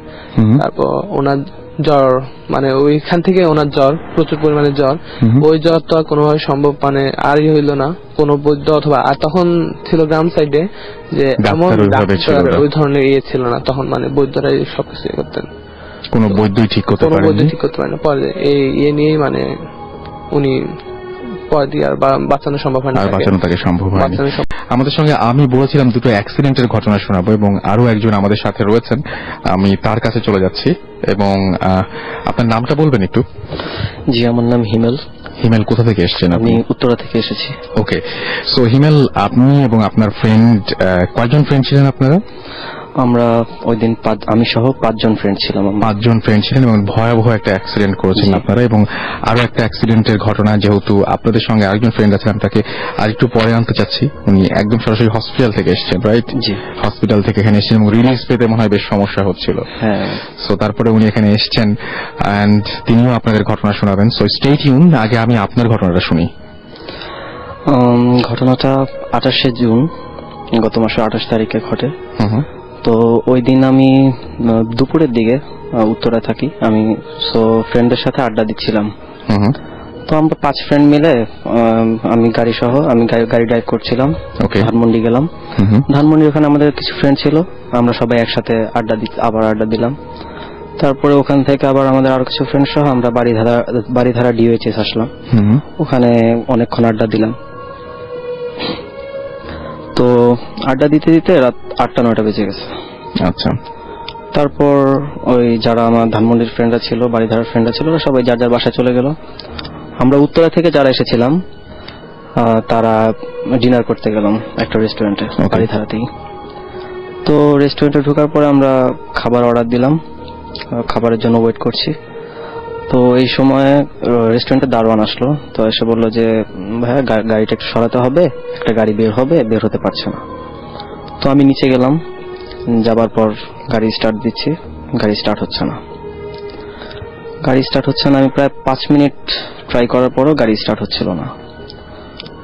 তারপর ওনার জ্বর, মানে ওইখান থেকে ওনার জ্বর, প্রচুর পরিমাণে জ্বর। ওই জ্বর তো আর কোনোভাবে সম্ভব মানে আরই হইল না, কোন বৈদ্য অথবা, আর তখন ছিল গ্রাম সাইডে যে এমন ওই ধরনের ইয়ে ছিল না, তখন মানে বৈদ্যরাই সবকিছু করতেন, কোনো বৈদ্যই ঠিক করতে পারে না। পরে এই ইয়ে নিয়েই মানে উনি পরে দিয়ে আর বাঁচানো সম্ভব হয় না, বাঁচানো তাকে সম্ভব হয় না। আমাদের সঙ্গে আমি বলেছিলাম দুটো অ্যাক্সিডেন্টের ঘটনা শোনাবো, এবং আরো একজন আমাদের সাথে রয়েছেন, আমি তার কাছে চলে যাচ্ছি। এবং আপনার নামটা বলবেন একটু? জি, আমার নাম হিমেল। হিমেল, কোথা থেকে এসেছেন? আমি উত্তরা থেকে এসেছি। ওকে, সো হিমেল, আপনি এবং আপনার ফ্রেন্ড, কয়জন ফ্রেন্ড ছিলেন আপনারা? আমরা ওই দিন আমি সহ 5 জন ফ্রেন্ড ছিলাম। 5 জন ফ্রেন্ড ছিলেন এবং ভয়াবহ একটা অ্যাক্সিডেন্ট করেছেন আপনারা। এবং আরো একটা অ্যাক্সিডেন্টের ঘটনা, যেহেতু আপনাদের সঙ্গে আরেকজন ফ্রেন্ড আছেন, আমি তাকে আর একটু পরে আনতে চাচ্ছি। উনি একদম সরাসরি হসপিটাল থেকে এসেছেন, রাইট? জি, হসপিটাল থেকে এখানে এসেছেন এবং রিলিজ পেতে মনে হয় বেশ সমস্যা হচ্ছিল। হ্যাঁ। সো তারপরে উনি এখানে এসেছেন এন্ড তিনিও আপনাদের ঘটনা শোনাবেন। So stay tuned. আগে আমি আপনার ঘটনাটা শুনি। ঘটনাটা 28শে জুন, গত মাসের 28 তারিখে ঘটে। তো ওই দিন আমি দুপুরের দিকে উত্তরায় থাকি আমি, সো ফ্রেন্ডের সাথে আড্ডা দিচ্ছিলাম। তো আমরা 5 ফ্রেন্ড মিলে আমি গাড়ি ড্রাইভ করছিলাম, ধানমন্ডি গেলাম। ধানমন্ডি ওখানে আমাদের কিছু ফ্রেন্ড ছিল, আমরা সবাই একসাথে আড্ডা দিলাম। তারপরে ওখান থেকে আবার আমাদের আরো কিছু ফ্রেন্ড সহ আমরা বাড়িধারা ডিওএইচএস আসলাম। ওখানে অনেকক্ষণ আড্ডা দিলাম। তো আড্ডা দিতে দিতে রাত 8টা-9টা বেজে গেছে। আচ্ছা। তারপর ওই যারা আমার ধানমন্ডির ফ্রেন্ডরা ছিল, বাড়িধারার ফ্রেন্ডরা ছিল, সবাই যার যার বাসায় চলে গেল। আমরা উত্তরা থেকে যারা এসেছিলাম তারা ডিনার করতে গেলাম একটা রেস্টুরেন্টে বাড়িধারাতেই। তো রেস্টুরেন্টে ঢোকার পরে আমরা খাবার অর্ডার দিলাম, খাবারের জন্য ওয়েট করছি। তো এই সময় রেস্টুরেন্টে দারোয়ান আসলো। তো এসে বললো যে ভাইয়া গাড়িটা একটু সরাতে হবে, একটা গাড়ি বের হতে পারছে না। তো আমি নিচে গেলাম, যাবার পর গাড়ি স্টার্ট দিচ্ছি, গাড়ি স্টার্ট হচ্ছে না। আমি প্রায় 5 মিনিট ট্রাই করার পরও গাড়ি স্টার্ট হচ্ছিল না।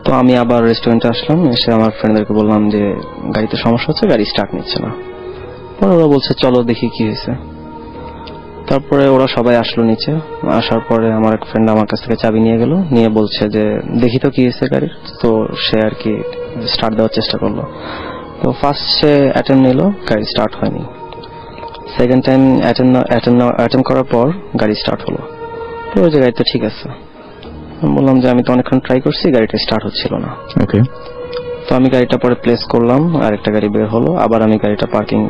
তো আমি আবার রেস্টুরেন্টে আসলাম, এসে আমার ফ্রেন্ডদেরকে বললাম যে গাড়িতে সমস্যা হচ্ছে, গাড়ি স্টার্ট নিচ্ছে না। পরে ওরা বলছে চলো দেখি কি হয়েছে। তারপরে ওরা সবাই আসলো নিচে। আসার পরে আমার এক ফ্রেন্ড আমার কাছ থেকে চাবি নিয়ে গেল, নিয়ে বলছে যে দেখি তো কি হয়েছে গাড়ির। তো সে আর কি স্টার্ট দেওয়ার চেষ্টা করলো। তো ফার্স্ট সে অ্যাটেম্প নিল, গাড়ি স্টার্ট হয়নি। সেকেন্ড টাইম অ্যাটেম্প করার পর গাড়ি স্টার্ট হলো। তো ওই যে গাড়িটা ঠিক আছে। আমি বললাম যে আমি তো অনেকক্ষণ ট্রাই করছি, গাড়িটা স্টার্ট হচ্ছিল না। ওকে। তো আমি গাড়িটা পরে প্লেস করলাম, আর একটা গাড়ি বের হলো। আবার আমি গাড়িটা পার্কিং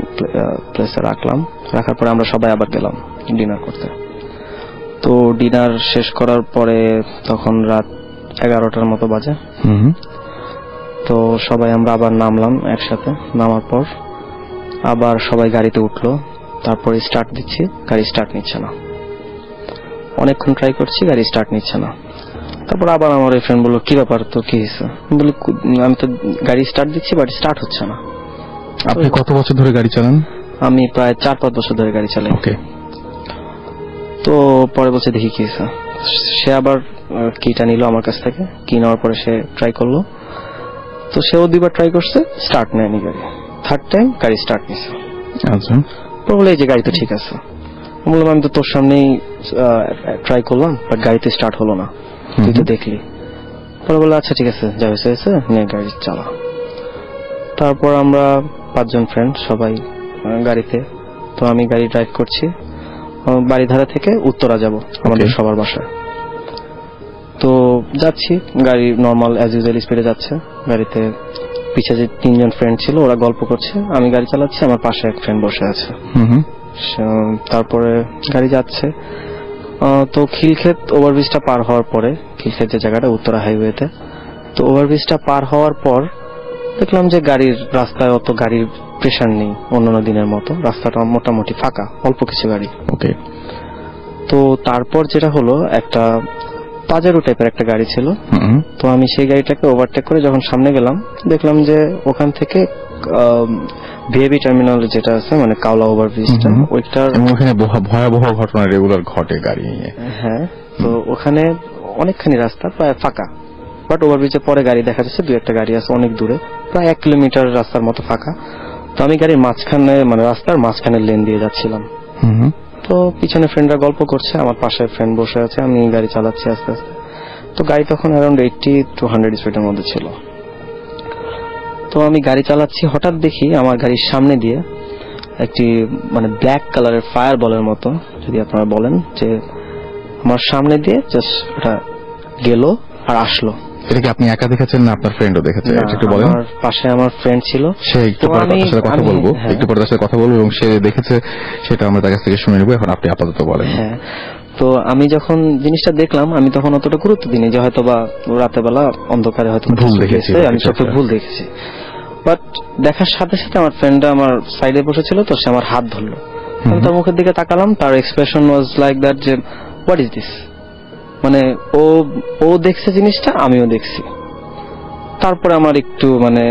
প্লেসে রাখলাম। রাখার পরে আমরা সবাই আবার গেলাম ডিনার করতে। তো ডিনার শেষ করার পরে তখন রাত 11টার মতো বাজে। তো সবাই আমরা আবার নামলাম একসাথে। নামার পর আবার সবাই গাড়িতে উঠলো। তারপরে স্টার্ট দিচ্ছি, গাড়ি স্টার্ট নিচ্ছে না। অনেকক্ষণ ট্রাই করছি, গাড়ি স্টার্ট নিচ্ছে না। তারপর আবার আমার ওই ফ্রেন্ড বললো কি ব্যাপার, তো কি হয়েছে? বলি আমি তো গাড়ি স্টার্ট দিচ্ছি বাট স্টার্ট হচ্ছে না। আপনি কত বছর ধরে গাড়ি চালান? আমি প্রায় 4-5 বছর ধরে গাড়ি চালাই। ওকে। তো পরে বলছে দেখি কি হয়েছে। সে আবার কিটা নিল আমার কাছ থেকে, কি নেওয়ার পরে সে ট্রাই করলো। তো সেও 2বার ট্রাই করছে, স্টার্ট নেয়নি গাড়ি। 3rd টাইম গাড়ি স্টার্ট নিছে। আচ্ছা। তো বলে এই যে গাড়ি তো ঠিক আছে। বললাম আমি তো তোর সামনেই ট্রাই করলাম বাট গাড়িতে স্টার্ট হলো না, তুই তো দেখলি। পরে বললো আচ্ছা ঠিক আছে, যা হয়েছে হয়েছে, নিয়ে গাড়ি চালা। তারপর আমরা 5 জন ফ্রেন্ড সবাই গাড়িতে। তো আমি গাড়ি ড্রাইভ করছি, বাড়িধারা থেকে উত্তরা যাব আমাদের সবার বাসায়। তো যাচ্ছি, গাড়ি নর্মাল অ্যাজ ইউজুয়াল স্পিডে যাচ্ছে। গাড়িতে পিছে যে 3 জন ফ্রেন্ড ছিল ওরা গল্প করছে, আমি গাড়ি চালাচ্ছি, আমার পাশে এক ফ্রেন্ড বসে আছে। তারপরে গাড়ি যাচ্ছে। তো খিলক্ষেত ওভারব্রিজটা পার হওয়ার পরে, খিলক্ষেত যে জায়গাটা উত্তরা হাইওয়েতে, তো ওভারব্রিজটা পার হওয়ার পর দেখলাম যে গাড়ির রাস্তায় অত গাড়ির প্রেসার নেই অন্যান্য দিনের মতো, রাস্তাটা মোটামুটি ফাঁকা, অল্প কিছু গাড়ি। ওকে। তো তারপর যেটা হলো, একটা পাজেরো টাইপের একটা গাড়ি ছিল। তো আমি সেই গাড়িটাকে ওভারটেক করে যখন সামনে গেলাম, দেখলাম যে ওখান থেকে ভিআইপি টার্মিনাল যেটা আছে, মানে কাওলা ওভারব্রিজটা, ওইটার ওখানে ভয়াবহ ঘটনা রেগুলার ঘটে গাড়ি নিয়ে। হ্যাঁ, তো ওখানে অনেকখানি রাস্তা প্রায় ফাঁকা, বাট ওভারব্রিজের পরে গাড়ি দেখা যাচ্ছে 2-1টা গাড়ি আছে অনেক দূরে, প্রায় 1 কিলোমিটার রাস্তার মতো ফাঁকা। তো আমি গাড়ির মাঝখানে, মানে রাস্তার মাঝখানে লেন দিয়ে যাচ্ছিলাম। তো পিছনে ফ্রেন্ডরা গল্প করছে, আমার পাশে ফ্রেন্ড বসে আছে, আমি গাড়ি চালাচ্ছি আস্তে আস্তে। তো গাড়ি তখন অ্যারাউন্ড 80-100 স্পিডের মধ্যে ছিল। তো আমি গাড়ি চালাচ্ছি, হঠাৎ দেখি আমার গাড়ির সামনে দিয়ে একটি মানে ব্ল্যাক কালারের ফায়ার বলের মতো, যদি আপনারা বলেন, যে আমার সামনে দিয়ে জাস্ট ওটা গেল আর আসলো। এটা কি আপনি একা দেখেছেন না আপনার ফ্রেন্ডও দেখেছে? একটু বলেন। আমার পাশে আমার ফ্রেন্ড ছিল, সে একটু পরে তার সাথে কথা বলবো, একটু পরে তার সাথে কথা বলবো, এবং সে দেখেছে সেটা আমরা তার কাছ থেকে শুনে নেবো। এখন আপনি আপাতত বলেন। হ্যাঁ, তো আমি যখন জিনিসটা দেখলাম, আমি তখন অতটা গুরুত্ব দিইনি, যে হয়তো বা রাতের বেলা অন্ধকারে হয়তো ভুল দেখেছি, আমি চোখে ভুল দেখেছি। বাট দেখার সাথে সাথে আমার ফ্রেন্ডটা আমার সাইডে বসেছিল, তো সে আমার হাত ধরলো। আমি তার মুখের দিকে তাকালাম, তার এক্সপ্রেশন ওয়াজ লাইক দ্যাট, যে হোয়াট ইজ দিস, মানে ও দেখছে জিনিসটা, আমিও দেখছি। তারপরে আমার একটু মানে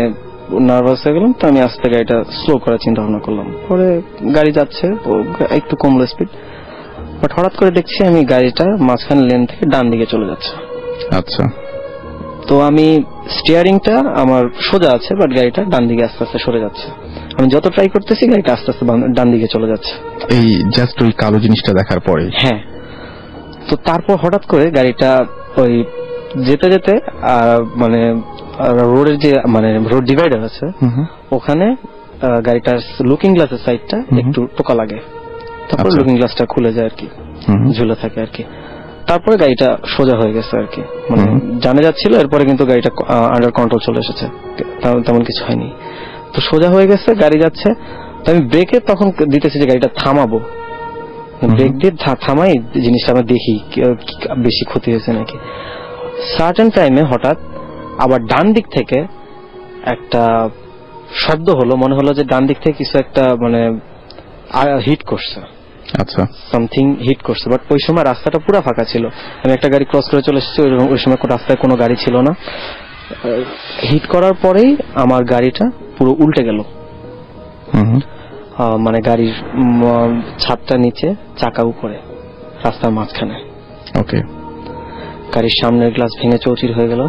নার্ভাস হয়ে গেলাম, তো আমি আস্তে গাড়িটা স্লো করার চিন্তা ভাবনা করলাম। পরে গাড়ি যাচ্ছে, একটু কমলো স্পিড, বাট হঠাৎ করে দেখছি আমি গাড়িটা মাঝখানে লেন থেকে ডান দিকে চলে যাচ্ছে। আচ্ছা। তো আমি স্টিয়ারিংটা আমার সোজা আছে, বাট গাড়িটা ডান দিকে আস্তে আস্তে সরে যাচ্ছে। আমি যত ট্রাই করতেছি গাড়িটা আস্তে আস্তে ডান দিকে চলে যাচ্ছে। এই জাস্ট ওই কালো জিনিসটা দেখার পরে? হ্যাঁ। তো তারপর হঠাৎ করে গাড়িটা ওই যেতে যেতে মানে রোডের যে মানে রোড ডিভাইডার আছে, ওখানে গাড়িটার লুকিং গ্লাসের সাইডটা একটু টোকা লাগে। তারপর লুকিং গ্লাসটা খুলে যায় আর কি, ঝুলে থাকে আর কি। তারপরে গাড়িটা সোজা হয়ে গেছে আর কি, মানে জানা যাচ্ছিল। এরপরে কিন্তু গাড়িটা আন্ডার কন্ট্রোল চলে এসেছে, তেমন কিছু হয়নি। তো সোজা হয়ে গেছে, গাড়ি যাচ্ছে। তো আমি ব্রেকে তখন দিতেছি যে গাড়িটা থামাবো, ব্রেক দিয়ে থামাই জিনিসটা আমরা দেখি বেশি ক্ষতি হয়েছে নাকি। সার্টেন টাইমে হঠাৎ আবার ডান দিক থেকে একটা শব্দ হলো, মনে হলো যে ডান দিক থেকে কিছু একটা মানে হিট করছে। আচ্ছা, সামথিং হিট করছে। বাট ওই সময় রাস্তাটা পুরো ফাঁকা ছিল, আমি একটা গাড়ি ক্রস করে চলে এসেছি, ওই সময় রাস্তায় কোনো গাড়ি ছিল না। হিট করার পরেই আমার গাড়িটা পুরো উল্টে গেল, মানে গাড়ির ছাদটা নিচে, চাকা উপরে, রাস্তার মাঝখানে। ওকে। গাড়ির সামনের গ্লাস ভেঙে চৌচির হয়ে গেল,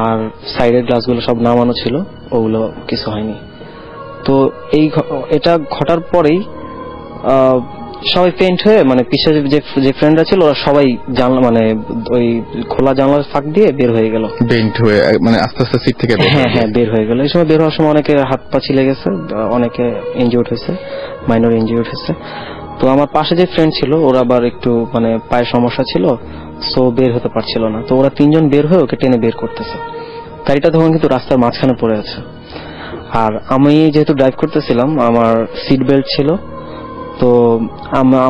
আর সাইডের গ্লাসগুলো সব নামানো ছিল, ওগুলো কিছু হয়নি। তো এটা ঘটার পরেই সবাই পেন্ট হয়ে, মানে পিছনে যে ফ্রেন্ডরা ছিল ওরা সবাই জানলা, মানে ওই খোলা জানলার ফাঁক দিয়ে বের হয়ে গেল, বেন্ট হয়ে, মানে আস্তে আস্তে সিট থেকে হ্যাঁ বের হয়ে গেল। এই সময় বের হওয়ার সময় অনেকে হাত পা ছিলে গেছে, অনেকে ইনজিউর্ড হয়েছে, মাইনর ইনজিউর্ড হয়েছে। তো আমার পাশে যে ফ্রেন্ড ছিল, ওরা আবার একটু মানে পায়ের সমস্যা ছিল, সো বের হতে পারছিল না। তো ওরা 3 জন বের হয়ে ওকে টেনে বের করতেছে। গাড়িটা তখন কিন্তু রাস্তার মাঝখানে পড়ে আছে, আর আমি যেহেতু ড্রাইভ করতেছিলাম, আমার সিট বেল্ট ছিল। তো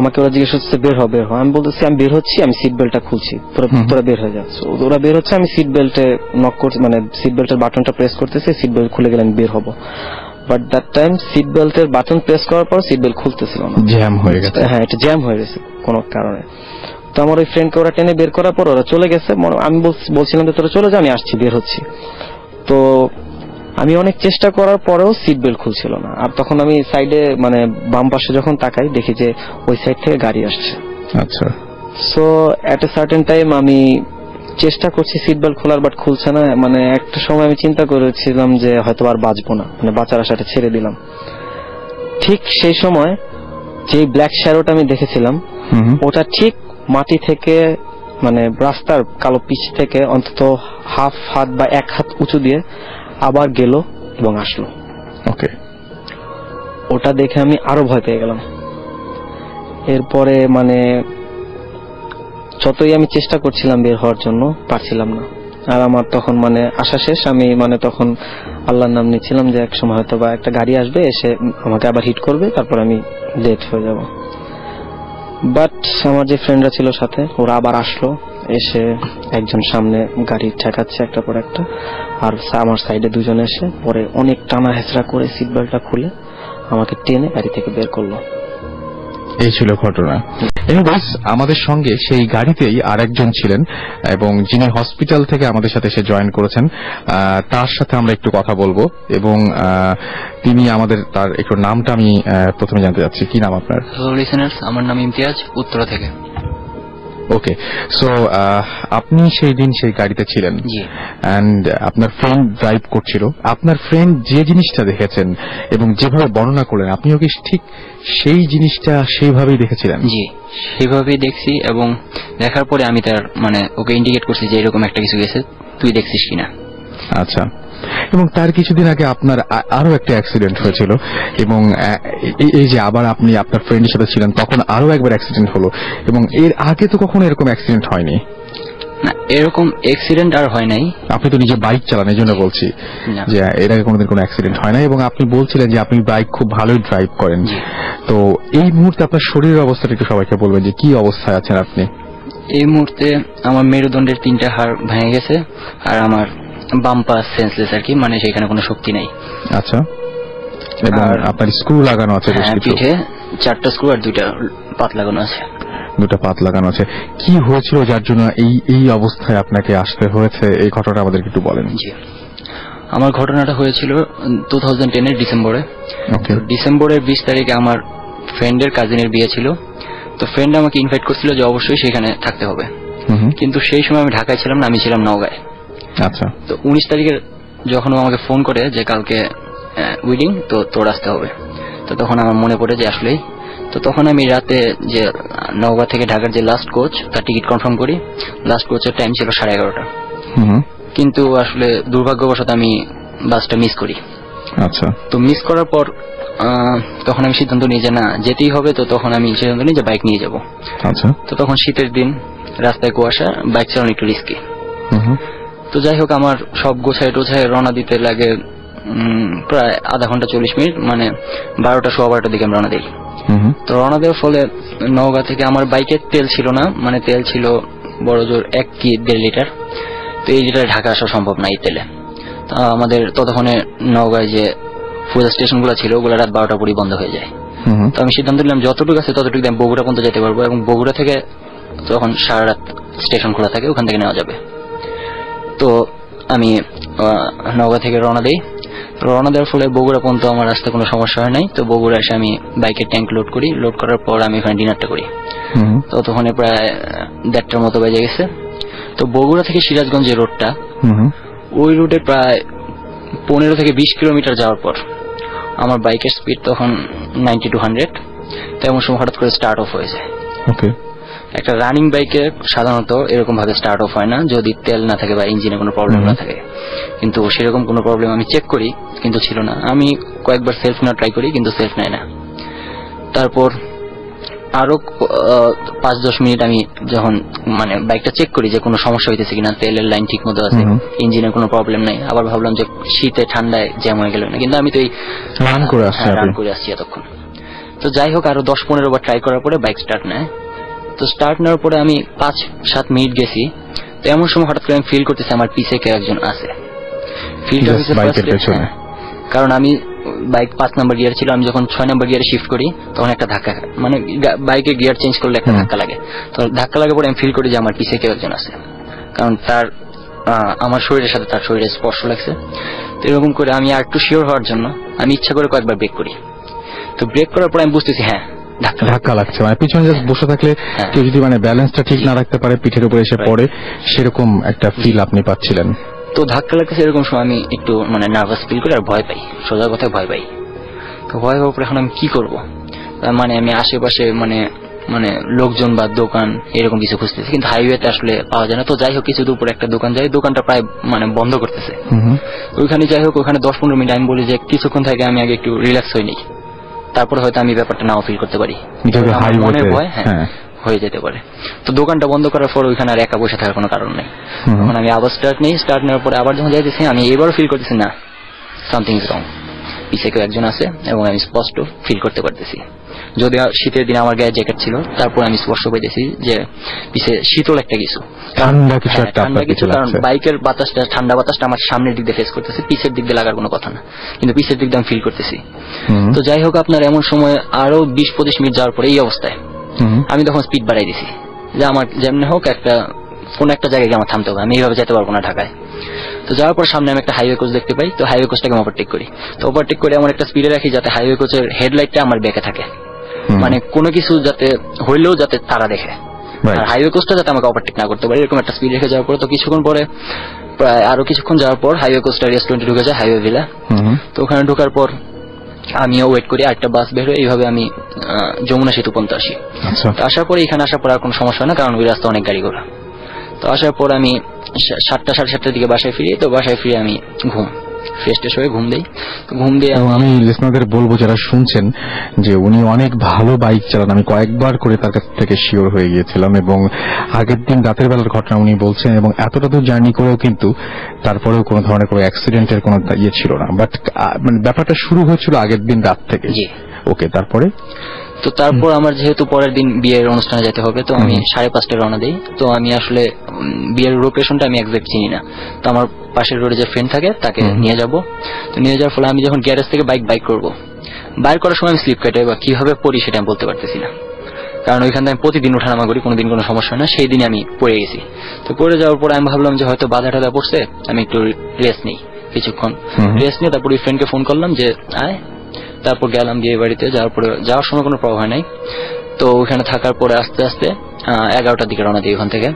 আমাকে ওরা জিজ্ঞেস করছে বের হ। আমি বলতেছি আমি বের হচ্ছি, আমি সিট বেল্টটা খুলছি, তোরা বের হয়ে যাচ্ছে। ওরা বের হচ্ছে, আমি সিট বেল্টে নক করছি, মানে সিট বেল্টের বাটনটা প্রেস করতেছি, সিট বেল্ট খুলে গেলে আমি বের হবো। বাট দ্যাট টাইম সিট বেল্টের বাটন প্রেস করার পর সিট বেল্ট খুলতেছিল না, জ্যাম হয়ে গেছে। হ্যাঁ, এটা জ্যাম হয়ে গেছে কোনো কারণে। তো আমার ওই ফ্রেন্ডকে ওরা টেনে বের করার পর ওরা চলে গেছে। আমি বলছিলাম যে তোরা চলে যা, আমি আসছি, বের হচ্ছি। তো আমি অনেক চেষ্টা করার পরেও সিট বেল্ট খুলছিল না। আর তখন আমি সাইডে মানে বাম পাশে যখন তাকাই দেখি যে ওই সাইড থেকে গাড়ি আসছে। আচ্ছা। So at a certain time আমি চেষ্টা করছি সিট বেল্ট খোলার, বাট খুলছে না। মানে একটা সময় আমি চিন্তা করেছিলাম যে হয়তো আর বাঁচবো না, মানে বাঁচার আশাটা ছেড়ে দিলাম। ঠিক সেই সময় যে ব্ল্যাক শ্যাডোটা আমি দেখেছিলাম ওটা ঠিক মাটি থেকে মানে রাস্তার কালো পিচ থেকে অন্তত হাফ হাত বা এক হাত উঁচু দিয়ে আবার গেল এবং আসলো। ওকে। ওটা দেখে আমি আরো ভয় পেয়ে গেলাম। এরপরে মানে যতই আমি চেষ্টা করছিলাম বের হওয়ার জন্য, পারছিলাম না। আর আমার তখন মানে আশা শেষ। আমি মানে তখন আল্লাহর নাম নিচ্ছিলাম যে এক সময় হয়তো বা একটা গাড়ি আসবে, এসে আমাকে আবার হিট করবে, তারপর আমি ডেড হয়ে যাব। বাট আমার যে ফ্রেন্ডরা ছিল সাথে, ওরা আবার আসলো, এসে একজন সামনে গাড়ি ঠেকাচ্ছে একটা পর একটা, আর আমার সাইডে দুজন এসে পরে অনেক টানা হেঁচড়া করে সিট বেল্টটা খুলে আমাকে টেনে গাড়ি থেকে বের করলো। এই ছিল ঘটনা। এনিওয়েজ, আমাদের সঙ্গে সেই গাড়িতেই আরেকজন ছিলেন এবং যিনি হসপিটাল থেকে আমাদের সাথে এসে জয়েন করেছেন, তার সাথে আমরা একটু কথা বলবো এবং তিনি আমাদের তার একটু নামটা আমি প্রথমে জানতে চাচ্ছি। কি নাম আপনার? হ্যালো লিসেনার্স, আমার নাম ইমতিয়াজ, উত্তরা থেকে। ওকে। সো আপনি সেই দিন সেই গাড়িতে ছিলেন জি। এন্ড আপনার ফ্রেন্ড ড্রাইভ করছিল। আপনার ফ্রেন্ড যে জিনিসটা দেখেছেন এবং যেভাবে বর্ণনা করলেন, আপনিও কি ঠিক সেই জিনিসটা সেইভাবেই দেখেছিলেন? জি, সেভাবেই দেখছি এবং দেখার পরে আমি তার মানে ওকে ইন্ডিকেট করছি যে এরকম একটা কিছু গেছে, তুই দেখছিস কিনা। আচ্ছা। এবং তার কিছুদিন আগে আপনার আরো একটা অ্যাক্সিডেন্ট হয়েছিল এবং এই যে আবার আপনি আপনার ফ্রেন্ডের সাথে ছিলেন, তখন আরো একবার অ্যাক্সিডেন্ট হলো এবং এর আগে তো কখনো এরকম অ্যাক্সিডেন্ট হয়নি। না, এরকম অ্যাক্সিডেন্ট আর হয় নাই। আপনি তো নিজে বাইক চালান, এই জন্য বলছি যে এর আগে কোনোদিন কোনো অ্যাক্সিডেন্ট হয় না। এবং আপনি বলছিলেন যে আপনি বাইক খুব ভালোই ড্রাইভ করেন। তো এই মুহূর্তে আপনার শরীরের অবস্থাটা একটু সবাইকে বলবেন যে কি অবস্থায় আছেন আপনি? এই মুহূর্তে আমার মেরুদণ্ডের 3টা হাড় ভেঙে গেছে আর আমার বাম পা সেন্সলেস আর কি, মানে সেখানে কোনো শক্তি নাই। আচ্ছা। এবং আপনার স্ক্রু লাগানো আছে বেশ কিছু? পিঠে 4টা স্ক্রু আর 2টা পাত লাগানো আছে। 2টা পাত লাগানো আছে। কি হয়েছিল যার জন্য এই অবস্থায় আপনাকে আসতে হয়েছে, এই ঘটনাটা আমাদেরকে একটু বলেন। জি, আমার ঘটনাটা হয়েছিল 2010 ডিসেম্বরে। ডিসেম্বরের 20 তারিখে আমার ফ্রেন্ডের কাজিনের বিয়ে ছিল। তো ফ্রেন্ড আমাকে ইনভাইট করছিল যে অবশ্যই সেখানে থাকতে হবে, কিন্তু সেই সময় আমি ঢাকায় ছিলাম না, আমি ছিলাম নওগাঁয়। আচ্ছা। তো 19 তারিখে যখন আমাকে ফোন করে যে কালকে উইডিং, তো তোর আসতে হবে, তো তখন আমার মনে পড়ে যে আসলেই। তো তখন আমি রাতে যে নওগাঁ থেকে ঢাকার যে লাস্ট কোচ, তার টিকিট কনফার্ম করি। লাস্ট কোচের টাইম ছিল 11:30। কিন্তু আসলে দুর্ভাগ্যবশত আমি বাসটা মিস করি। আচ্ছা। তো মিস করার পর তখন আমি সিদ্ধান্ত নিই যে না, যেতেই হবে। তো তখন আমি সিদ্ধান্ত নিই যে বাইক নিয়ে যাব। আচ্ছা। তো তখন শীতের দিন, রাস্তায় কুয়াশা, বাইক চালানো একটু রিস্কি। তো যাই হোক, আমার সব গোছায় টোছায় রওনা দিতে লাগে প্রায় আধা ঘন্টা 40 মিনিট, মানে 12টা 12:15 দিকে আমি রওনা দিই। তো রওনা দেওয়ার ফলে নওগাঁ থেকে আমার বাইকের তেল ছিল না, মানে তেল ছিল বড় জোর 1 কি 1.5 লিটার। তো এই লিটারে ঢাকা আসা সম্ভব না এই তেলে। তো আমাদের ততক্ষণে নওগাঁয় যে ফুয়েল স্টেশনগুলো ছিল ওগুলো রাত 12টা পরই বন্ধ হয়ে যায়। তো আমি সিদ্ধান্ত নিলাম যতটুকু আছে ততটুকু আমি বগুড়া পর্যন্ত যেতে পারবো, এবং বগুড়া থেকে তখন সারা রাত স্টেশন খোলা থাকে, ওখান থেকে নেওয়া যাবে। তো আমি নওগাঁ থেকে রওনা দিই। রওনা দেওয়ার ফলে বগুড়া পর্যন্ত আমার আসতে কোনো সমস্যা হয় নাই। তো বগুড়া এসে আমি বাইকের ট্যাঙ্ক লোড করি। লোড করার পর আমি ওখানে ডিনারটা করি। তো তখন প্রায় 1:30টার মতো বেজে গেছে। তো বগুড়া থেকে সিরাজগঞ্জ যে রোডটা, ওই রুটে প্রায় 15 থেকে 20 কিলোমিটার যাওয়ার পর আমার বাইকের স্পিড তখন 90 to 100। তো এমন সময় হঠাৎ করে স্টার্ট অফ হয়ে যায়। একটা রানিং বাইকে সাধারণত এরকম ভাবে স্টার্ট অফ হয় না যদি তেল না থাকে বা ইঞ্জিনে কোনো প্রবলেম না থাকে, কিন্তু সেরকম কোনো প্রবলেম আমি চেক করি কিন্তু ছিল না। আমি কয়েকবার সেলফ নেওয়া ট্রাই করি কিন্তু সেলফ নেয় না। তারপর আরো 5-10 মিনিট আমি যখন মানে বাইকটা চেক করি যে কোনো সমস্যা হইতেছে কিনা, তেলের লাইন ঠিক মতো আছে, ইঞ্জিনের কোনো প্রবলেম নাই, আবার ভাবলাম যে শীতে ঠান্ডায় জ্যাম হয়ে গেল না, কিন্তু আমি তো এই রান করে আসছি এতক্ষণ। তো যাই হোক, আরো 10-15 বার ট্রাই করার পরে বাইক স্টার্ট নেয়। তো স্টার্ট নেওয়ার পরে আমি 5-7 মিনিট গেছি। তো এমন সময় হঠাৎ করে আমি ফিল করতেছি আমার পিছে কেউ একজন আছে। ফিলটা হচ্ছে কারণ আমি বাইক 5 নম্বর গিয়ার ছিল, আমি যখন 6 নম্বর গিয়ারে শিফট করি তখন একটা ধাক্কা, মানে বাইকে গিয়ার চেঞ্জ করলে একটা ধাক্কা লাগে। তো ধাক্কা লাগার পরে আমি ফিল করি যে আমার পিছে কেউ একজন আছে, কারণ তার আমার শরীরের সাথে তার শরীরের স্পর্শ লাগছে। তো এরকম করে আমি আর একটু শিওর হওয়ার জন্য আমি ইচ্ছা করে কয়েকবার ব্রেক করি। তো ব্রেক করার পরে আমি বুঝতেছি হ্যাঁ ধাক্কা লাগছে, মানে পিছনে জাস্ট বসে থাকলে কেউ যদি মানে ব্যালেন্সটা ঠিক না রাখতে পারে পিঠের উপরে এসে পড়ে, সেরকম একটা ফিল আপনি পাচ্ছিলেন। তো ধাক্কা লাগতেছে, এরকম সময় আমি একটু মানে নার্ভাস ফিল করি আর ভয় পাই, সোজা কথায় ভয় পাই। তো ভয় পাওয়ার পরে এখন আমি কি করব, মানে আমি আশেপাশে মানে লোকজন বা দোকান এরকম কিছু খুঁজতেছি, কিন্তু হাইওয়েতে আসলে পাওয়া যায় না। তো যাই হোক কিছু দূর পরে একটা দোকান যাই, দোকানটা প্রায় মানে বন্ধ করতেছে। ওইখানে যাই হোক ওখানে 10-15 মিনিট আমি বলি যে কিছুক্ষণ থেকে আমি আগে একটু রিল্যাক্স হই নি, তারপরে হয়তো আমি ব্যাপারটা নাও ফিল করতে পারি, মনের ভয় হয়ে যেতে পারে। তো দোকানটা বন্ধ করার পর ওইখানে আর একা বসে থাকার কোনো কারণ নেই। তখন আমি আবার স্টার্ট নেওয়ার পরে আবার যখন যাইতেছি আমি এবারও ফিল করতেছি না সামথিং ইজ রং, পিছে কেউ একজন আছে এবং আমি স্পষ্ট ফিল করতে পারতেছি। যদি শীতের দিনে আমার গায়ে জ্যাকেট ছিল, তারপর আমি স্পষ্ট পাইতেছি যে পিছে শীতল একটা কিছু, ঠান্ডা কিছু, কারণ বাইকের বাতাসটা, ঠান্ডা বাতাসটা আমার সামনের দিক দিয়ে ফেস করতেছে, পিছের দিক দিয়ে লাগার কোনো কথা না, কিন্তু পিছের দিক দিয়ে আমি ফিল করতেছি। তো যাই হোক আপনার এমন সময় আরো 20-25 মিনিট যাওয়ার পরে এই অবস্থায় আমি তখন স্পিড বাড়াই দিছি যে আমার যেমনি হোক কোন একটা জায়গায় আমার থামতে হবে, আমি এইভাবে যেতে পারবো না ঢাকায়। তো যাওয়ার পর সামনে আমি একটা হাইওয়ে কোচ দেখতে পাই, তো হাইওয়ে কোচটাকে ওভারটেক করি। তো ওভারটেক করে আমার একটা স্পিডে রাখি যাতে হাইওয়ে কোচের হেডলাইটটা আমার ব্যাকে থাকে, মানে কোনো কিছু যাতে হইলেও যাতে তারা দেখে, আর হাইওয়ে কোচটা যাতে আমাকে ওভারটেক না করতে পারে, এরকম একটা স্পিড রেখে যাওয়ার পর তো কিছুক্ষণ পরে প্রায় আরো কিছুক্ষণ যাওয়ার পর হাইওয়ে কোচটা রেস্টুরেন্টে ঢুকে যায়, হাইওয়ে ভিলা। তো ওখানে ঢোকার পর আমিও ওয়েট করি, আরেকটা বাস বের হয়ে এইভাবে আমি যমুনা সেতু পর্যন্ত আসি। আসার পরে এখানে আসার পর আর কোনো সমস্যা হয় না, কারণ ওই রাস্তা অনেক গাড়ি ঘোড়া। তো আসার পর আমি 7টা-7:30টার দিকে বাসায় ফিরি। তো বাসায় ফিরে আমি ফ্রেশ হয়ে ঘুম দেই। ঘুম দিয়ে আমি লিসনারদের বলবো যারা শুনছেন যে উনি অনেক ভালো বাইক চালান, আমি কয়েকবার করে তার কাছ থেকে শিওর হয়ে গিয়েছিলাম, এবং আগের দিন রাতের বেলার ঘটনা উনি বলছেন, এবং এতটা দূর জার্নি করেও কিন্তু তারপরেও কোনো ধরনের কোনো অ্যাক্সিডেন্টের কোনো ইয়ে ছিল না। বাট মানে ব্যাপারটা শুরু হয়েছিল আগের দিন রাত থেকে। ওকে, তারপরে তো তারপর আমার যেহেতু পরের দিন বিয়ের অনুষ্ঠানে যেতে হবে, তো আমি 5:30টায় রওনা দিই। তো আমি আসলে বিয়ের লোকেশনটা আমি এক্সাক্ট চিনি না, তো আমার পাশের রোডে যে ফ্রেন্ড থাকে তাকে নিয়ে যাব। তো নিয়ে যাওয়ার ফলে আমি যখন গ্যারেজ থেকে বাইক করব, বাইর করার সময় আমি স্লিপ কাটে বা কিভাবে পড়ি সেটা আমি বলতে পারতেছি না, কারণ ওইখান থেকে আমি প্রতিদিন ওঠানামা করি, কোনোদিন কোনো সমস্যা হয় না। সেই দিনে আমি পড়ে গেছি। তো পড়ে যাওয়ার পর আমি ভাবলাম যে হয়তো বাধা টাধা পড়ছে, আমি একটু রেস্ট নিই, কিছুক্ষণ রেস্ট নিয়ে তারপর ওই ফ্রেন্ডকে ফোন করলাম যে আয়। তারপর গেলাম বিয়ে বাড়িতে। যাওয়ার সময় কোনো প্রবলেম হয় নাই। তো ওখানে থাকার পরে আস্তে আস্তে 11টার দিকে রওনা দিই ওখান থেকে।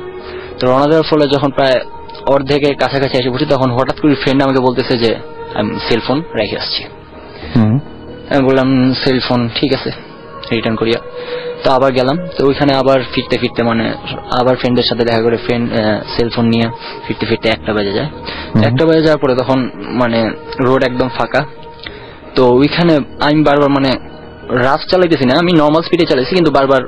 তো রওনা দেওয়ার ফলে যখন প্রায় অর্ধেকের কাছাকাছি এসে বসি, তখন হঠাৎ করে ফ্রেন্ড আমাকে বলতেছে যে আমি সেলফোন রেখে আসছি। আমি বললাম সেলফোন ঠিক আছে, রিটার্ন করিয়া। তো আবার গেলাম। তো ওইখানে আবার ফিরতে মানে আবার ফ্রেন্ডের সাথে দেখা করে সেলফোন নিয়ে ফিরতে 1টা বেজে যায়। 1টা বেজে যাওয়ার পরে তখন মানে রোড একদম ফাঁকা। তো ওইখানে আমি বারবার মানে রাফ চালাইতেছি না, আমি নর্মাল স্পিডে চালাইছি, কিন্তু বারবার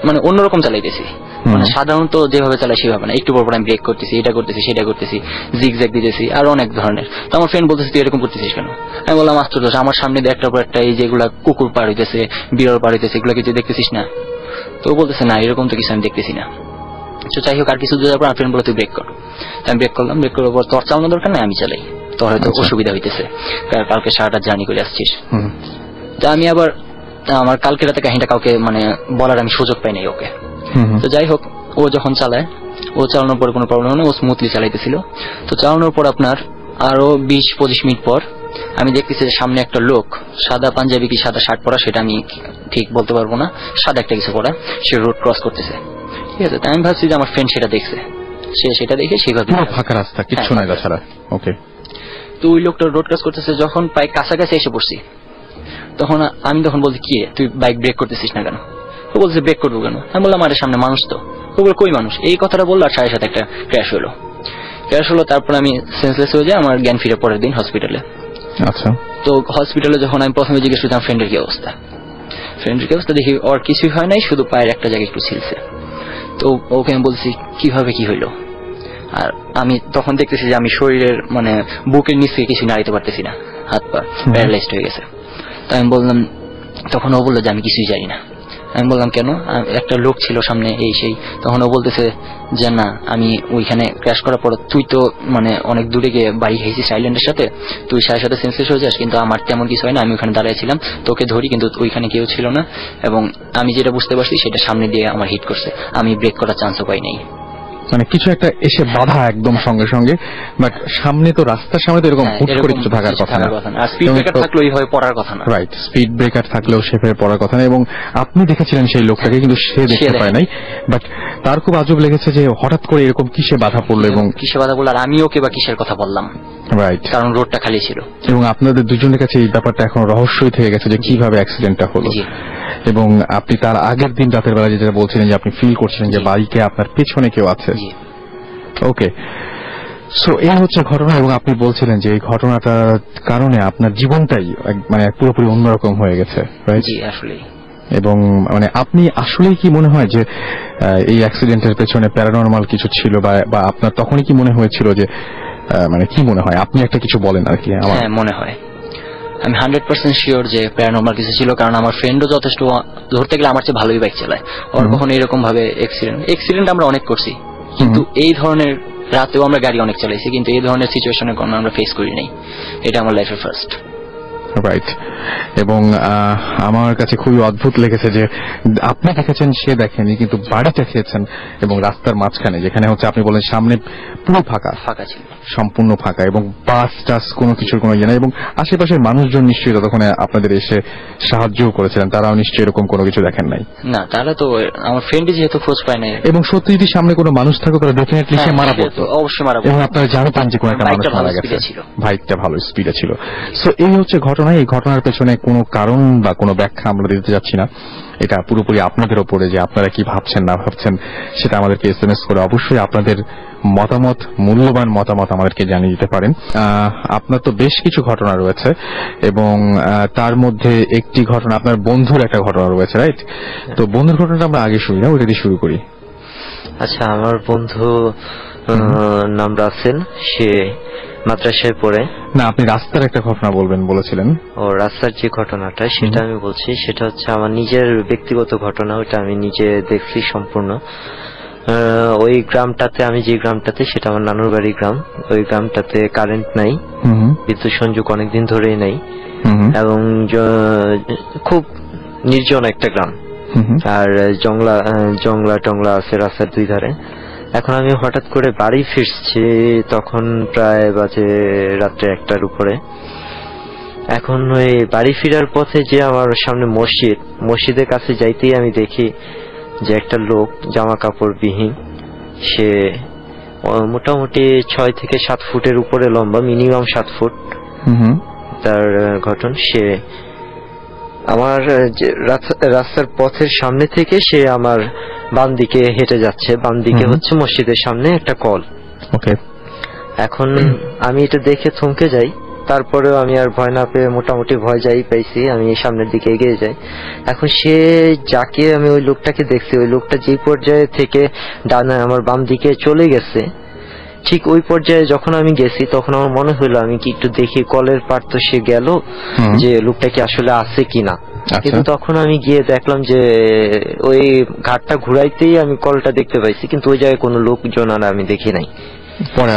মানে অন্যরকম চালাইতেছি, মানে সাধারণত যেভাবে চালাই সেভাবে না। একটু পর আমি ব্রেক করতেছি, এটা করতেছি, সেটা করতেছি, জিগজ্যাগ দিতেছি, আর অনেক ধরনের। তো আমার ফ্রেন্ড বলতেছে তুই এরকম করতেছিস কেন? আমি বললাম আশ্চর্য, আমার সামনে দিয়ে একটার পর একটা এই যেগুলা কুকুর পার হইতেছে, বিড়াল পার হইতেছে, এগুলো কিছু দেখতেছিস না? তো বলতেছে না, এরকম তো কিছু আমি দেখতেছি না। তো যাই হোক আর কিছু যাওয়ার পর আমার ফ্রেন্ড বলে তুই ব্রেক কর। আমি ব্রেক করলাম। ব্রেক করার পর তোর চালানোর দরকার নেই, আমি চালাই, তোর হয়তো অসুবিধা হইতেছে, কালকে সারাটা জার্নি করে আসছিস। তো আমি আবার আমার কালকে রাতে কাহিনীটা কাউকে মানে বলার আমি সুযোগ পাই নাই ওকে। তো যাই হোক ও যখন চালায়, ও চালানোর পর কোনো প্রবলেম নেই, ও স্মুথলি চালাইতেছিল। তো চালানোর পর আপনার আরো 20-25 মিনিট পর আমি দেখতেছি যে সামনে একটা লোক, সাদা পাঞ্জাবি কি সাদা শার্ট পরা সেটা আমি ঠিক বলতে পারবো না, সাদা একটা কিছু পরা, সে রোড ক্রস করতেছে। ঠিক আছে, তাই আমি ভাবছি যে আমার ফ্রেন্ড সেটা দেখছে, সে সেটা দেখে সেভাবে ফাঁকা রাস্তা, কিচ্ছু নাই তাছাড়া। ওকে। তো ওই লোকটা রোড ক্রস করতেছে, যখন প্রায় কাছাকাছি এসে পড়ছি তখন আমি বলছি কি তুই বাইক ব্রেক করতেছিস না কেন? ও বলছে ব্রেক করবো কেন? আমি বললাম আরে সামনে মানুষ তো। ও বলে কই মানুষ? এই কথাটা বললো আর সাথে একটা ক্র্যাশ হলো। তারপর আমি সেন্সলেস হয়ে যাই, আমার জ্ঞান ফিরে পরের দিন হসপিটালে। আচ্ছা। তো হসপিটালে যখন আমি প্রথমে জিজ্ঞেস করতাম ফ্রেন্ডের কি অবস্থা, দেখি ওর কিছুই হয় নাই, শুধু পায়ের একটা জায়গায় একটু ছিলছে। তো ওকে আমি বলছি কিভাবে কি হইলো, আর আমি তখন দেখতেছি যে আমি শরীরের মানে বুকের নিচ থেকে কিছু নাড়াইতে পারতেছি না, হাত পা প্যারালাইজড হয়ে গেছে। তো আমি বললাম, তখন ও বললো যে আমি কিছুই জানি না। আমি বললাম কেন? একটা লোক ছিল সামনে এই সেই। তখন ও বলতেছে যে না, আমি ওইখানে ক্র্যাশ করার পর তুই তো মানে অনেক দূরে গিয়ে বাড়ি খাইছিস সাইলেন্টের সাথে, তুই সাথে সাথে সেন্সলেস হয়ে যাস, কিন্তু আমার তেমন কিছু হয় না, আমি ওখানে দাঁড়াইছিলাম, তোকে ধরি কিন্তু ওইখানে কেউ ছিল না, এবং আমি যেটা বুঝতে পারছি সেটা সামনে দিয়ে আমার হিট করছে, আমি ব্রেক করার চান্সও পাই নাই। মানে কিছু একটা এসে বাধা একদম সঙ্গে সঙ্গে, বাট সামনে তো রাস্তার সামনে তো এরকম হুট করে কিছু থাকার কথা না, আর স্পিড ব্রেকার থাকলে ওইভাবে পড়ার কথা না। রাইট, স্পিড ব্রেকার থাকলেও সেভাবে পড়ার কথা না। এবং আপনি দেখেছিলেন সেই লোকটাকে, কিন্তু সে দেখতে পায় নাই, বাট তার খুব আজব লেগেছে যে হঠাৎ করে এরকম কিসে বাধা পড়লো এবং কিসে বাধা পড়লো, আর আমি ওকে বা কিসের কথা বললাম, রাইট, কারণ রোডটা খালি ছিল। এবং আপনাদের দুজনের কাছে এই ব্যাপারটা এখন রহস্যই থেকে গেছে যে কিভাবে অ্যাক্সিডেন্টটা হলো। এবং আপনি তার আগের দিন রাতের বেলা যেটা বলছিলেন যে আপনি ফিল করছিলেন যে বাইকে আপনার পেছনে কেউ আছে। ওকে, সো এই হচ্ছে ঘটনা, এবং আপনি বলছিলেন যে এই ঘটনাটার কারণে আপনার জীবনটাই মানে পুরোপুরি অন্যরকম হয়ে গেছে, রাইট? জি আসলেই। এবং মানে আপনি আসলেই কি মনে হয় যে এই অ্যাক্সিডেন্টের পেছনে প্যারানরমাল কিছু ছিল, বা আপনার তখনই কি মনে হয়েছিল যে মানে কি মনে হয়, আপনি একটা কিছু বলেন আর কি। আমার হ্যাঁ মনে হয়, আমি 100% শিওর যে প্যারানরমাল কিছু ছিল, কারণ আমার ফ্রেন্ডও যথেষ্ট ধরতে গেলে আমার চেয়ে ভালোই বাইক চালায়, ওর কখনো এরকম ভাবে অ্যাক্সিডেন্ট আমরা অনেক করছি, কিন্তু এই ধরনের রাতেও আমরা গাড়ি অনেক চালাইছি, কিন্তু এই ধরনের সিচুয়েশনে কোনো আমরা ফেস করি নাই, এটা আমার লাইফের ফার্স্ট। রাইট, এবং আমার কাছে খুবই অদ্ভুত লেগেছে যে আপনি দেখেছেন, সে দেখেনি, কিন্তু বাড়িটা খেয়েছেন এবং রাস্তার মাঝখানে, যেখানে হচ্ছে আপনি বলেন সামনে পুরো ফাঁকা ছিল, সম্পূর্ণ ফাঁকা, এবং বাস টাস কোনো কিছুর কোনো ইয়ে নেই, এবং আশেপাশের মানুষজন নিশ্চয়ই ততক্ষণে আপনাদের এসে সাহায্যও করেছিলেন, তারাও নিশ্চয়ই এরকম কোনো কিছু দেখেন নাই। না, তারা তো আমার ফ্রেন্ডই যেহেতু খোঁজ পায় নাই, এবং সত্যি যদি সামনে কোনো মানুষ থাকতো তাহলে ডেফিনেটলি সে মারা পড়তো, অবশ্যই মারা পড়তো, এবং আপনারা জানতেন যে কোনো একটা মানুষ মারা গেছে, বাইকটা ভালো স্পিডে ছিল। সো এই হচ্ছে ঘটনা। এই ঘটনার পেছনে কোনো কারণ বা কোনো ব্যাখ্যা আমরা দিতে যাচ্ছি না, এটা পুরোপুরি আপনাদের ওপরে, যে আপনারা কি ভাবছেন না ভাবছেন সেটা আমাদেরকে SMS করে অবশ্যই আপনাদের মতামত, মূল্যবান মতামত আমাদেরকে জানিয়ে দিতে পারেন। আপনার তো বেশ কিছু ঘটনা রয়েছে, এবং তার মধ্যে একটি ঘটনা আপনার বন্ধুর একটা ঘটনা রয়েছে, রাইট? তো বন্ধুর ঘটনাটা আমরা আগে শুনি না, ওইটা দিয়ে শুরু করি। আচ্ছা, আমার বন্ধু নাম রাসেল, সে মাদ্রাসায় পড়ে। না, আপনি রাস্তার একটা ঘটনা বলবেন বলেছিলেন। ও, রাস্তার যে ঘটনাটা সেটা আমি বলছি, সেটা হচ্ছে আমার নিজের ব্যক্তিগত ঘটনা, ওটা আমি নিজে দেখছি সম্পূর্ণ। ওই গ্রামটাতে, আমি যে গ্রামটাতে, সেটা আমার নানুর বাড়ি গ্রাম। ওই গ্রামটাতে কারেন্ট নাই, বিদ্যুৎ সংযোগ অনেকদিন ধরেই নাই, এবং খুব নির্জন একটা গ্রাম, আর জংলা টংলা আছে রাস্তার দুই ধারে। এখন আমি হঠাৎ করে বাড়ি ফিরছি, তখন প্রায় বাজে রাত্রে 1টার উপরে। এখন ওই বাড়ি ফিরার পথে যে আমার সামনে মসজিদের কাছে যাইতেই আমি দেখি যে একটা লোক জামা কাপড় বিহীন, সে মোটামুটি 6 থেকে 7 ফুটের উপরে লম্বা, মিনিমাম 7 ফুট তার গঠন। সে আমার রাস্তার পথের সামনে থেকে সে আমার বাম দিকে হেঁটে যাচ্ছে। বাম দিকে হচ্ছে মসজিদের সামনে একটা কল। ওকে, এখন আমি এটা দেখে থমকে যাই, তারপরেও আমি আর ভয় না পেয়ে, মোটামুটি ভয় যাই পাইছি, আমি সামনের দিকে এগিয়ে যাই। এখন সে যাকে আমি, ওই লোকটাকে দেখছি, ওই লোকটা যেই পর্যায়ে থেকে ডানে আমার বাম দিকে চলে গেছে, ঠিক ওই পর্যায়ে যখন আমি গেছি, তখন আমার মনে হলো আমি কি একটু দেখি কলের পার তো সে গেল, যে লোকটা কি আসলে আছে কিনা। কিন্তু তখন আমি গিয়ে দেখলাম যে ওই ঘাটটা ঘুরাইতেই আমি কলটা দেখতে পাইছি, কিন্তু ওই জায়গায় কোনো লোকজন আর আমি দেখি নাই। পরে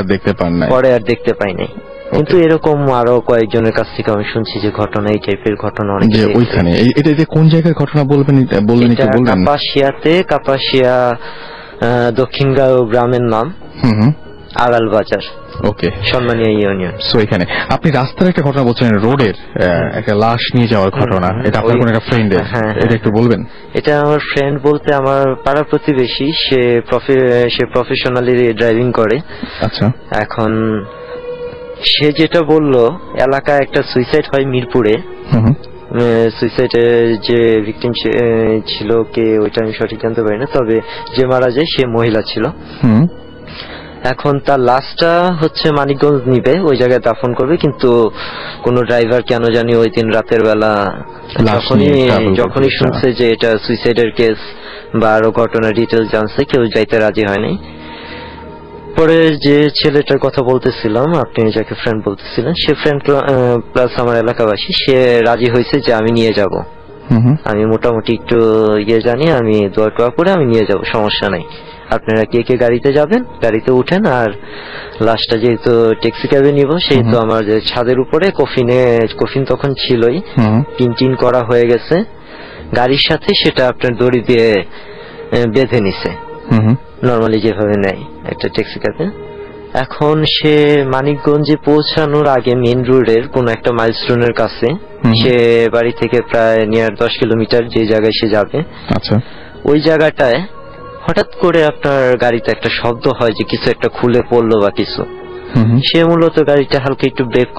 আর দেখতে পাই নাই। কিন্তু এরকম আরো কয়েকজনের কাছ থেকে আমি শুনছি যে ঘটনা, এই টাইপের ঘটনা অনেক। ওইখানে এটা কোন জায়গার ঘটনা বলবেন? কাপাসিয়া দক্ষিণগাঁও গ্রামের নাম, আগাল বাজার। ওকে, সম্মানীয় ইউনিয়ন। সো এখানে আপনি রাস্তার একটা ঘটনা বলছেন, রোডের একটা লাশ নিয়ে যাওয়ার ঘটনা, এটা আপনার কোন একটা ফ্রেন্ডের? এটা একটু বলবেন। এটা আমার ফ্রেন্ড বলতে আমার পাড়া প্রতিবেশী, সে প্রফেশনালি ড্রাইভিং করে। আচ্ছা, এখন সে যেটা বললো, এলাকায় একটা সুইসাইড হয় মিরপুরে। সুইসাইডে যে ভিকটিম ছিল কে, ওইটা আমি সঠিক জানতে পারি না, তবে যে মারা যায় সে মহিলা ছিল। এখন তার লাশটা হচ্ছে মানিকগঞ্জ নিবে, ওই জায়গায় দাফন করবে, কিন্তু কোন ড্রাইভার কেন জানি ওই দিন রাতের বেলা যখনই শুনছে যে এটা সুইসাইডের কেস বা আরো ঘটনা ডিটেল জানছে, কেউ যাইতে রাজি হয়নি। পরে যে ছেলেটার কথা বলতেছিলাম, আপনি যাকে ফ্রেন্ড বলতেছিলেন, সে ফ্রেন্ড প্লাস আমার এলাকাবাসী, সে রাজি হয়েছে যে আমি নিয়ে যাব। আমি মোটামুটি একটু জানি, আমি দোয়া টোয়া করে আমি নিয়ে যাব, সমস্যা নাই। আপনারা কে কে গাড়িতে যাবেন গাড়িতে উঠেন, আর লাশটা যেহেতু ট্যাক্সি ক্যাবে নিব সেহেতু আমার যে ছাদের উপরে কফিন তখন ছিলই, টিন করা হয়ে গেছে গাড়ির সাথে, সেটা আপনার দড়ি দিয়ে বেঁধে নিছে নর্মালি যেভাবে নেয় একটা ট্যাক্সি ক্যাবে। এখন সে মানিকগঞ্জে পৌঁছানোর আগে মেইন রোডের কোন একটা মাইলস্টোনের কাছে, সে বাড়ি থেকে প্রায় নিয়ার 10 কিলোমিটার যে জায়গায় সে যাবে, আচ্ছা, ওই জায়গাটায় হঠাৎ করে আপনার গাড়িতে একটা শব্দ হয় যে কিছু একটা খুলে পড়লো বা কিছু। সে মূলত গাড়িটা হালকা একটু ব্রেক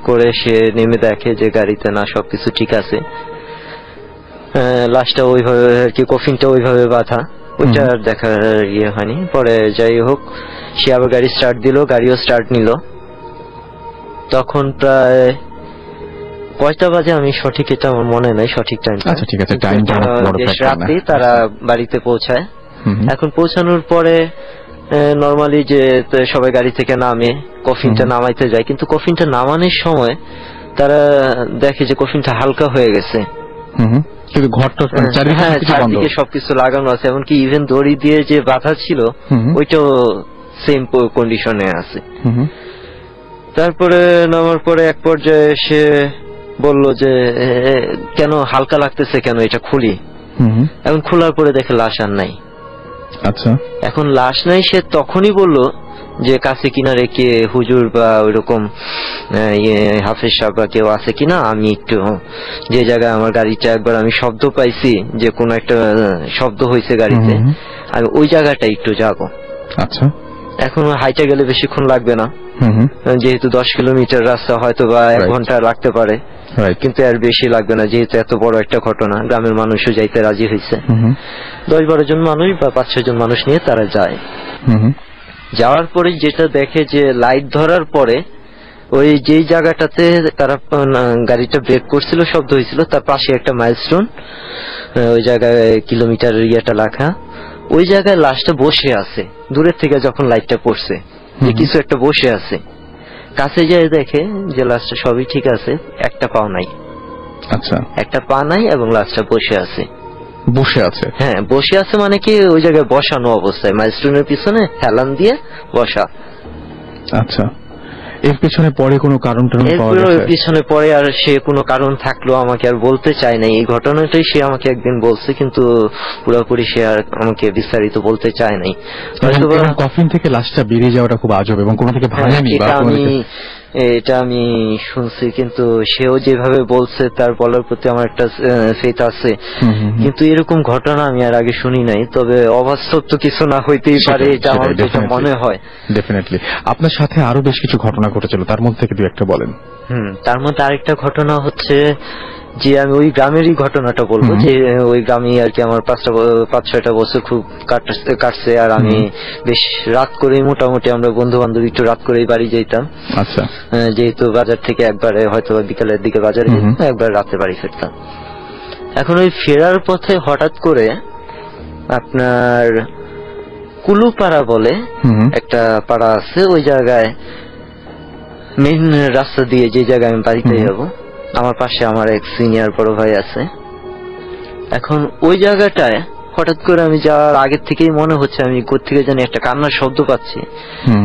করে সে নেমে দেখে যে গাড়িতে না সবকিছু ঠিক আছে, লাশটা ওইভাবে আর কি, কফিনটা ওইভাবে বাঁধা, ওইটা আর দেখার হয়নি। পরে যাই হোক সে আবার গাড়ি স্টার্ট দিল, গাড়িও স্টার্ট নিল। তখন প্রায় কয়টা বাজে আমি সঠিক, এটা আমার মনে নাই সঠিক টাইম। আচ্ছা ঠিক আছে, টাইমটা রাতে তারা বাড়িতে পৌঁছায়। এখন পৌঁছানোর পরে নরমালি যে সবাই গাড়ি থেকে নামে, কফিনটা নামাইতে যায়, কিন্তু কফিনটা নামানোর সময় তারা দেখে যে কফিনটা হালকা হয়ে গেছে, কিন্তু ঘরটা চারদিকে সবকিছু লাগানো আছে, এমনকি ইভেন দড়ি দিয়ে যে বাঁধা ছিল ওইটাও সেম কন্ডিশনে আছে। তারপরে নামার পরে এক পর্যায়ে সে বলল যে কেন হালকা লাগতেছে, কেন এটা খুলি। এখন খোলার পরে দেখে লাশ আর নাই। আচ্ছা, এখন লাশ নাই, সে তখনই বলল যে কাছে কিনারে কে হুজুর বা ওইরকম হাফেজ সাহেব বা কেউ আছে কিনা, আমি একটু যে জায়গায় আমার গাড়িটা একবার আমি শব্দ পাইছি যে কোন একটা শব্দ হয়েছে গাড়িতে, আমি ওই জায়গাটা একটু যাব। আচ্ছা, এখন হাইটে গেলে বেশিক্ষণ লাগবে না, যেহেতু 10 কিলোমিটার রাস্তা, হয়তো বা 1 ঘন্টা লাগতে পারে, কিন্তু আর বেশি লাগবে না, যেহেতু এত বড় একটা ঘটনা। গ্রামের মানুষও যাইতে রাজি হয়েছে, 10-12 জন মানুষ বা 5-6 জন মানুষ নিয়ে তারা যায়। যাওয়ার পরে যেটা দেখে যে লাইট ধরার পরে ওই যেই জায়গাটাতে তারা গাড়িটা ব্রেক করছিল, শব্দ হয়েছিল, তার পাশে একটা মাইলস্টোন, ওই জায়গায় কিলোমিটার ইয়েটা লেখা, ওই জায়গায় লাশটা বসে আছে। দূরের থেকে যখন লাইটটা পড়ছে যে কিছু একটা বসে আছে, কাছে যেয়ে দেখে যে লাশটা সবই ঠিক আছে, একটা পাও নাই। আচ্ছা, একটা পা নাই এবং লাশটা বসে আছে। হ্যাঁ, বসে আছে মানে কি ওই জায়গায় বসানো অবস্থায়, মাইলস্টোনের পিছনে হেলান দিয়ে বসা। আচ্ছা, এর পিছনে পরে কোনো কারণ পিছনে পরে আর সে কোনো কারণ থাকলো আমাকে আর বলতে চায় না। এই ঘটনাটাই সে আমাকে একদিন বলছে, কিন্তু পুরোপুরি সে আর আমাকে বিস্তারিত বলতে চায় নাই। কফিন থেকে লাশটা বেরিয়ে যাওয়াটা খুব আজব, এবং কোনো থেকে ভাঙেনি। এটা আমি শুনছি, কিন্তু সেও যেভাবে বলছে তার বলার প্রতি আমার একটা ফেথ আছে, কিন্তু এরকম ঘটনা আমি আর আগে শুনি নাই। তবে অবাস্তব তো কিছু না হইতেই পারে, এটা আমার যেটা মনে হয়। ডেফিনেটলি আপনার সাথে আরো বেশ কিছু ঘটনা ঘটেছিল, তার মধ্যে থেকে 2-1টা বলেন। তার মধ্যে আরেকটা ঘটনা হচ্ছে যে আমি ওই গ্রামেরই ঘটনাটা বলবো, যে ওই গ্রামে আর কি আমার 5-6টা বছর খুব কাটছে, আর আমি বেশ রাত করে, মোটামুটি আমরা বন্ধু বান্ধব একটু রাত করেই বাড়ি যেতাম। আচ্ছা, যেহেতু বাজার থেকে একবারে হয়তো বিকালের দিকে বাজারে যেতাম, একবার রাতে বাড়ি ফিরতাম। এখন ওই ফেরার পথে হঠাৎ করে আপনার কুলুপাড়া বলে একটা পাড়া আছে, ওই জায়গায় মেইন রাস্তা দিয়ে যে জায়গায় আমি বাড়িতে যাবো, আমার পাশে আমার এক সিনিয়র বড় ভাই আছে। এখন ওই জায়গাটায় হঠাৎ করে আমি যাওয়ার আগের থেকেই মনে হচ্ছে আমি কোত্থেকে জানি একটা কান্নার শব্দ পাচ্ছি,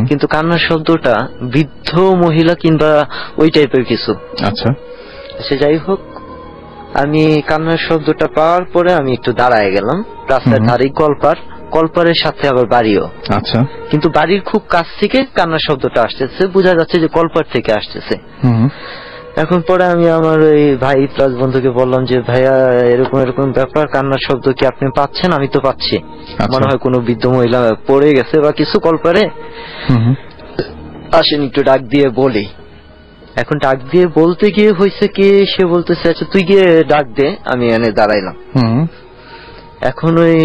কিন্তু কান্নার শব্দটা বৃদ্ধ মহিলা কিংবা ওই টাইপের কিছু। আচ্ছা, সে যাই হোক, আমি কান্নার শব্দটা পাওয়ার পরে আমি একটু দাঁড়ায় গেলাম। রাস্তার ধারেই কলপারের সাথে আবার বাড়িও। আচ্ছা, কিন্তু বাড়ির খুব কাছ থেকে কান্নার শব্দটা আসতেছে, বোঝা যাচ্ছে যে কলপার থেকে আসতেছে। এখন পরে আমি আমার ওই ভাই প্লাস বন্ধুকে বললাম যে ভাইয়া এরকম ব্যাপার, কান্নার শব্দ কি আপনি পাচ্ছেন? আমি তো পাচ্ছি, মনে হয় কোনো বৃদ্ধ মহিলা পড়ে গেছে বা কিছু কলপারে, আসেন একটু ডাক দিয়ে বলি। এখন ডাক দিয়ে বলতে গিয়ে হয়েছে কি, সে বলতেছে আচ্ছা তুই গিয়ে ডাক দে, আমি এনে দাঁড়াইলাম। এখন ওই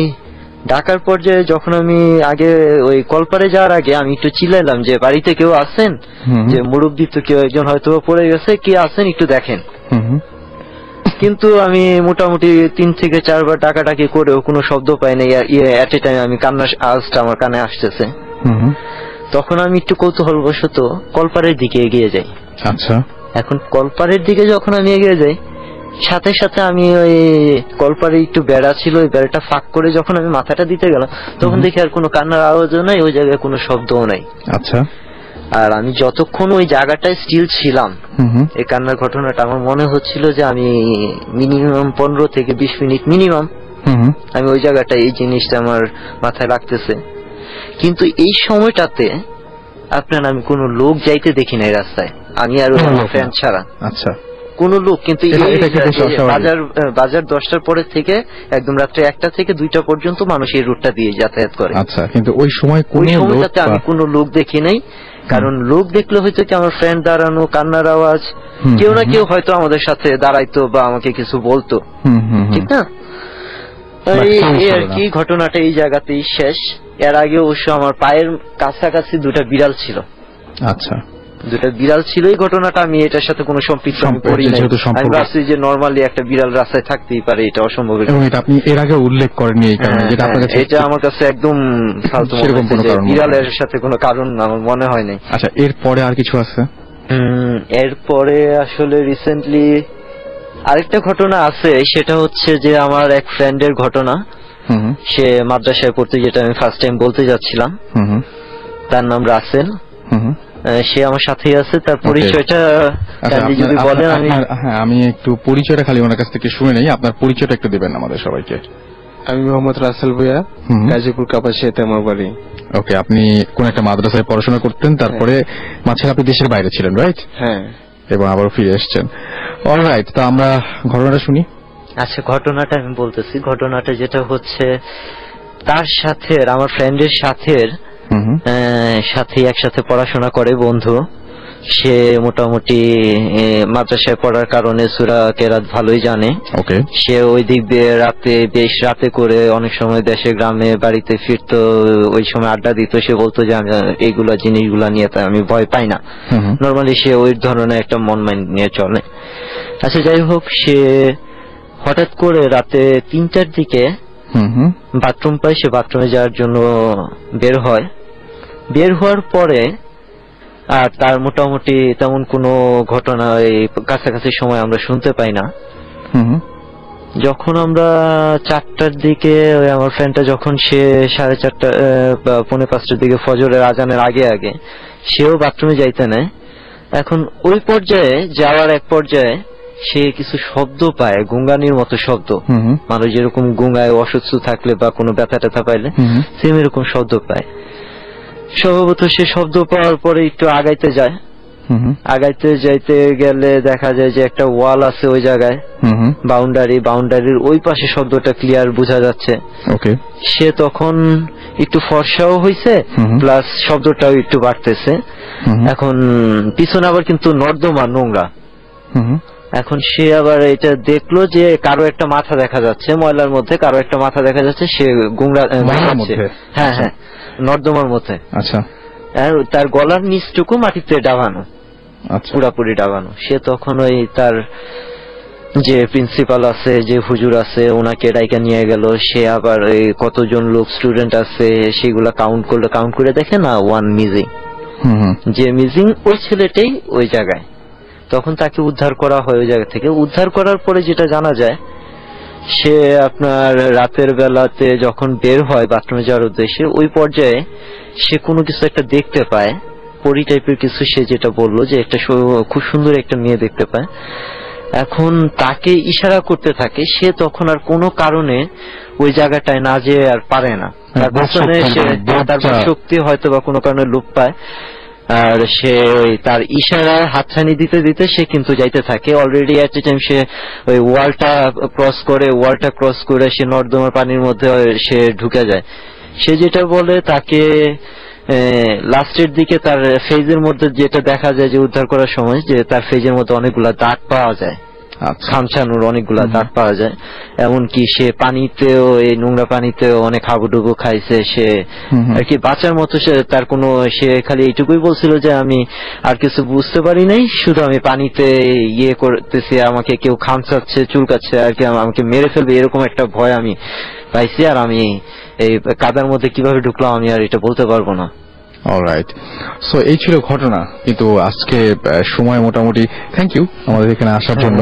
ডাকার পর্যায়ে যখন আমি আগে ওই কলপারে যাওয়ার আগে আমি একটু চিল্লাইলাম যে বাড়িতে কেউ আছেন, যে মুরব্বী তো কেউ একজন হয়তো পড়ে গেছে, কে আছেন একটু দেখেন। কিন্তু আমি মোটামুটি 3 থেকে 4 বার ডাকাডাকি করেও কোনো শব্দ পাই না। এট এ টাইম আমি কান্নার আওয়াজটা আমার কানে আসতেছে। তখন আমি একটু কৌতূহলবশত কলপারের দিকে এগিয়ে যাই। আচ্ছা, এখন কলপারের দিকে যখন আমি এগিয়ে যাই, সাথে সাথে আমি ওই কলপারে একটু বেড়া ছিল, ওই বেড়াটা ফাঁক করে যখন আমি মাথাটা দিতে গেলাম তখন দেখি আর কোনো কান্নার আওয়াজও নাই, ওই জায়গায় কোনো শব্দও নাই। আচ্ছা। আর আমি যতক্ষণ ওই জায়গাটায় স্টিল ছিলাম, এই কান্নার ঘটনাটা আমার মনে হচ্ছিল যে আমি মিনিমাম 15 থেকে 20 মিনিট মিনিমাম আমি ওই জায়গাটায় এই জিনিসটা আমার মাথায় লাগতেছে। কিন্তু এই সময়টাতে আপনার আমি কোনো লোক যাইতে দেখি নাই রাস্তায়, আমি আর আমার ফ্রেন্ড ছাড়া। আচ্ছা। কোনো লোক, কিন্তু বাজার 10টার পরে থেকে একদম রাত্রে 1টা থেকে 2টা পর্যন্ত মানুষ এই রুটটা দিয়ে যাতায়াত করে। আচ্ছা, কিন্তু ওই সময় ওই সময়টাতে আমি কোনো লোক দেখি নাই, কারণ লোক দেখলে হয়তো কি আমার ফ্রেন্ড দাঁড়ানো, কান্নার আওয়াজ, কেউ না কেউ হয়তো আমাদের সাথে দাঁড়াইতো বা আমাকে কিছু বলতো, ঠিক না? এই আর কি, ঘটনাটা এই জায়গাতেই শেষ। এর আগে অবশ্য আমার পায়ের কাছাকাছি 2টা বিড়াল ছিল। আচ্ছা। 2টা বিড়াল ছিল, এই ঘটনাটা আমি এটার সাথে কোনো সম্পৃক্ত করি নাই। আমি ভাবছি যে নরমালি একটা বিড়াল রাস্তায় থাকতেই পারে, এটা অসম্ভব। এবং এটা আপনি এর আগে উল্লেখ করেননি এই কারণে, যেটা আপনার কাছে এটা আমার কাছে একদম ফালতু মনে হচ্ছে, বিড়ালের সাথে কোনো কারণ আমার মনে হয় নাই। আচ্ছা, এরপরে আর কিছু আছে? এরপরে আসলে রিসেন্টলি আরেকটা ঘটনা আছে, সেটা হচ্ছে যে আমার এক ফ্রেন্ডের ঘটনা। সে মাদ্রাসায় পড়তে, যেটা আমি ফার্স্ট টাইম বলতে যাচ্ছিলাম, তার নাম রাসেল। সে আমার সাথেই আছে। তার পরিচয়টা যদি বলেন। আমি একটু পরিচয়টা খালি ওনার কাছ থেকে শুনে নেই, আপনার পরিচয়টা একটু দিবেন আমাদের সবাইকে। আমি মোহাম্মদ রাসেল ভুঁইয়া, গাজীপুর কাপাসিয়াতে আমার বাড়ি। ওকে, আপনি কোন একটা মাদ্রাসায় পড়াশোনা করতেন, তারপরে মাঝখানে আপনি দেশের বাইরে ছিলেন, রাইট? হ্যাঁ। এবং আবার ফিরে এসেছেন। অলরাইট, তো আমরা ঘটনাটা শুনি। আচ্ছা, ঘটনাটা আমি বলতেছি। ঘটনাটা যেটা হচ্ছে, তার সাথে আমার ফ্রেন্ডের সাথে একসাথে পড়াশোনা করে বন্ধু। সে মোটামুটি মাদ্রাসায় পড়ার কারণে সূরা কেরাত ভালোই জানে। ওকে। সে ওই দিক দিয়ে বেশ রাতে করে অনেক সময় দেশে গ্রামে বাড়িতে ফিরতো, ওই সময় আড্ডা দিত। সে বলতো যে আমি এইগুলা জিনিসগুলা নিয়ে আমি ভয় পাই না। নর্মালি সে ওই ধরনের একটা মন মাইন্ড নিয়ে চলে। আচ্ছা, যাই হোক, সে হঠাৎ করে রাতে 3টার দিকে বাথরুম পায়। সে বাথরুমে যাওয়ার জন্য বের হয়। বের হওয়ার পরে আর তার মোটামুটি তেমন কোনো ঘটনা এই কাছাকাছি সময় আমরা শুনতে পাই না। যখন আমরা 4টার দিকে, আমার ফ্রেন্ডটা যখন সে 4:30 বা 4:45টার দিকে ফজরের আজানের আগে আগে সেও বাথরুমে যাইতে নেয়। এখন ওই পর্যায়ে যাওয়ার এক পর্যায়ে সে কিছু শব্দ পায়, গুঙ্গানির মতো শব্দ। মানুষ যেরকম গুঙ্গায় অসুস্থ থাকলে বা কোনো ব্যথা ট্যাথা পাইলে সেম এরকম শব্দ পায়। স্বভাবত সে শব্দ পাওয়ার পরে একটু আগাইতে যায়। আগাইতে যাইতে গেলে দেখা যায় যে একটা ওয়াল আছে ওই জায়গায়, বাউন্ডারির ওই পাশে শব্দটা ক্লিয়ার বোঝা যাচ্ছে। সে তখন একটু ফর্সাও হইছে, প্লাস শব্দটাও একটু বাড়তেছে। এখন পিছনে আবার কিন্তু নর্দমা, নোংরা। এখন সে আবার এটা দেখলো যে কারো একটা মাথা দেখা যাচ্ছে, ময়লার মধ্যে কারো একটা মাথা দেখা যাচ্ছে। সে হ্যাঁ, নর্দমার মধ্যে। আচ্ছা। তার গলার নিচটুকু মাটিতে ডাবানো, পুরাপুরি ডাবানো। সে তখন ওই তার যে প্রিন্সিপাল আছে, যে হুজুর আছে, ওনাকে ডাইকা নিয়ে গেল। সে আবার ওই কতজন লোক স্টুডেন্ট আছে সেগুলা কাউন্ট করে দেখে না, 1 মিজিং। যে মিজিং ওই ছেলেটাই ওই জায়গায়। তখন তাকে উদ্ধার করা হয় ওই জায়গা থেকে। উদ্ধার করার পরে যেটা জানা যায়, সে আপনার রাতের বেলাতে যখন বের হয় বাথরুমে যাওয়ার উদ্দেশ্যে, ওই পর্যায়ে সে কোনো কিছু একটা দেখতে পায়, পরি টাইপের কিছু। সে যেটা বললো যে একটা খুব সুন্দর একটা মেয়ে দেখতে পায়। এখন তাকে ইশারা করতে থাকে। সে তখন আর কোনো কারণে ওই জায়গাটায় না যেয়ে আর পারে না। তার পেছনে তার শক্তি হয়তো বা কোনো কারণে লোপ পায়। আর সে তার ইশারায় হাতছানি দিতে দিতে সে কিন্তু যাইতে থাকে। অলরেডি এট এ টাইম সে ওই ওয়ালটা ক্রস করে সে নর্দমার পানির মধ্যে সে ঢুকে যায়। সে যেটা বলে, তাকে লাস্টের দিকে তার ফেজের মধ্যে যেটা দেখা যায় যে উদ্ধার করার সময়, যে তার ফেজের মধ্যে অনেকগুলা দাগ পাওয়া যায়, খামছানোর অনেকগুলা দাগ পাওয়া যায়। এমনকি সে পানিতেও, এই নোংরা পানিতেও অনেক হাবুডুবু খাইছে। সে আর কি বাঁচার মতো তার কোনো, সে খালি এইটুকুই বলছিল যে আমি আর কিছু বুঝতে পারি নাই, শুধু আমি পানিতে ইয়ে করতেছি, আমাকে কেউ খামচাচ্ছে, চুলকাচ্ছে আর কি, আমাকে মেরে ফেলবে এরকম একটা ভয় আমি পাইছি। আর আমি এই কাদার মধ্যে কিভাবে ঢুকলাম আমি আর এটা বলতে পারবো না। অলরাইট, সো এই ছিল ঘটনা। কিন্তু আজকে সময় মোটামুটি, থ্যাংক ইউ আমাদের এখানে আসার জন্য।